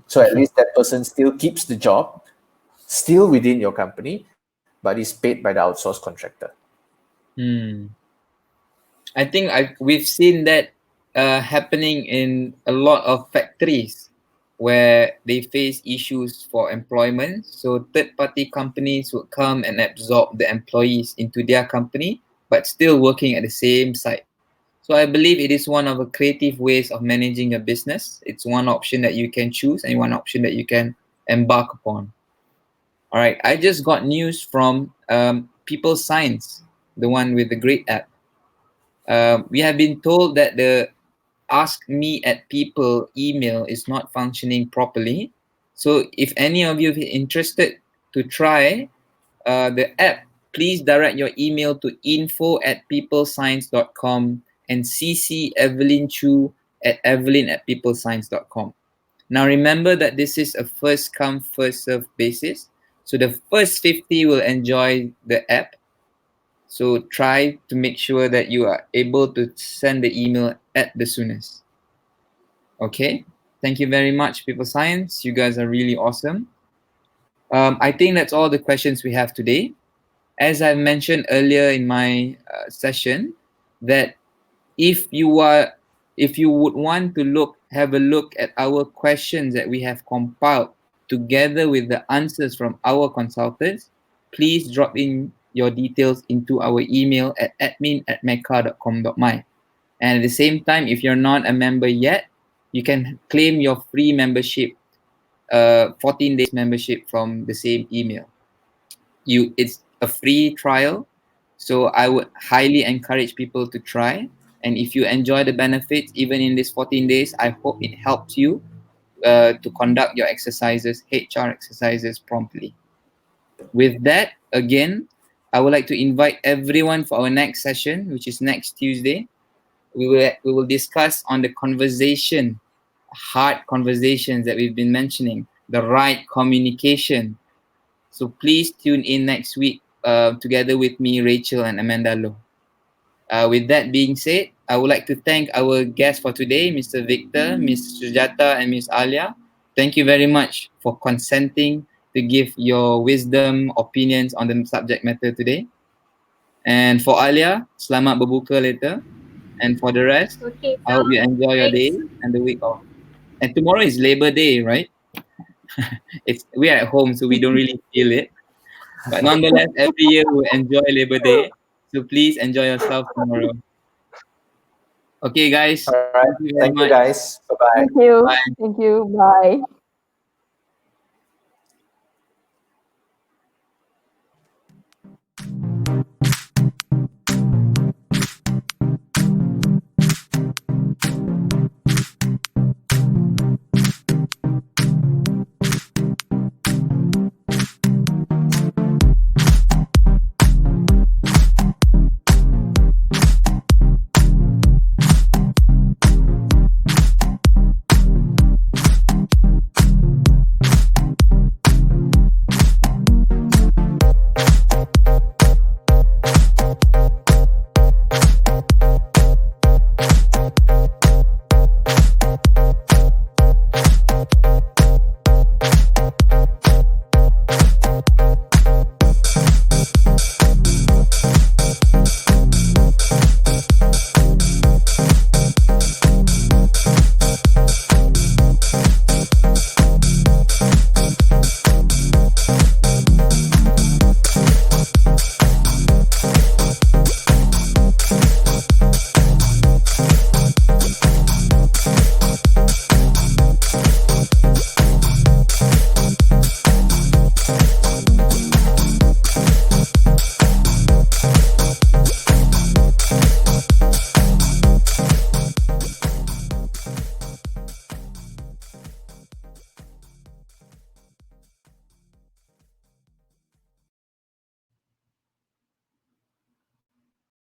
So at least that person still keeps the job, still within your company, but is paid by the outsourced contractor. I think we've seen that happening in a lot of factories where they face issues for employment. So third-party companies would come and absorb the employees into their company, but still working at the same site. So I believe it is one of the creative ways of managing a business. It's one option that you can choose and one option that you can embark upon. All right, I just got news from People Science, the one with the great app. We have been told that the Ask Me at People email is not functioning properly. So if any of you are interested to try the app, please direct your email to info@peoplescience.com and CC Evelyn Chu at evelyn@peoplescience.com. Now remember that this is a first come, first serve basis. So the first 50 will enjoy the app. So try to make sure that you are able to send the email at the soonest. Okay? Thank you very much, People Science. You guys are really awesome. I think that's all the questions we have today. As I mentioned earlier in my session, that if you would want to have a look at our questions that we have compiled together with the answers from our consultants, please drop in your details into our email at admin@meca.com.my. And at the same time, if you're not a member yet, you can claim your free membership, 14 days membership from the same email. It's a free trial, so I would highly encourage people to try. And if you enjoy the benefits, even in these 14 days, I hope it helps you to conduct your exercises, HR exercises promptly. With that, again, I would like to invite everyone for our next session, which is next Tuesday. We will discuss on the hard conversations that we've been mentioning, the right communication. So please tune in next week together with me, Rachel, and Amanda Low. With that being said, I would like to thank our guests for today, Mr. Victor, Ms. Sujatha, and Ms. Alya. Thank you very much for consenting to give your wisdom, opinions on the subject matter today. And for Alya, selamat berbuka later. And for the rest, Okay, I hope you so enjoy your day thanks. and the week off. And tomorrow is Labor Day, right? We're at home, so we don't really feel it. But nonetheless, every year we enjoy Labor Day. So please enjoy yourself tomorrow. Okay, guys. All right. Thank you very Thank you, much. guys. Bye bye. Thank you. Bye. Thank you. Bye.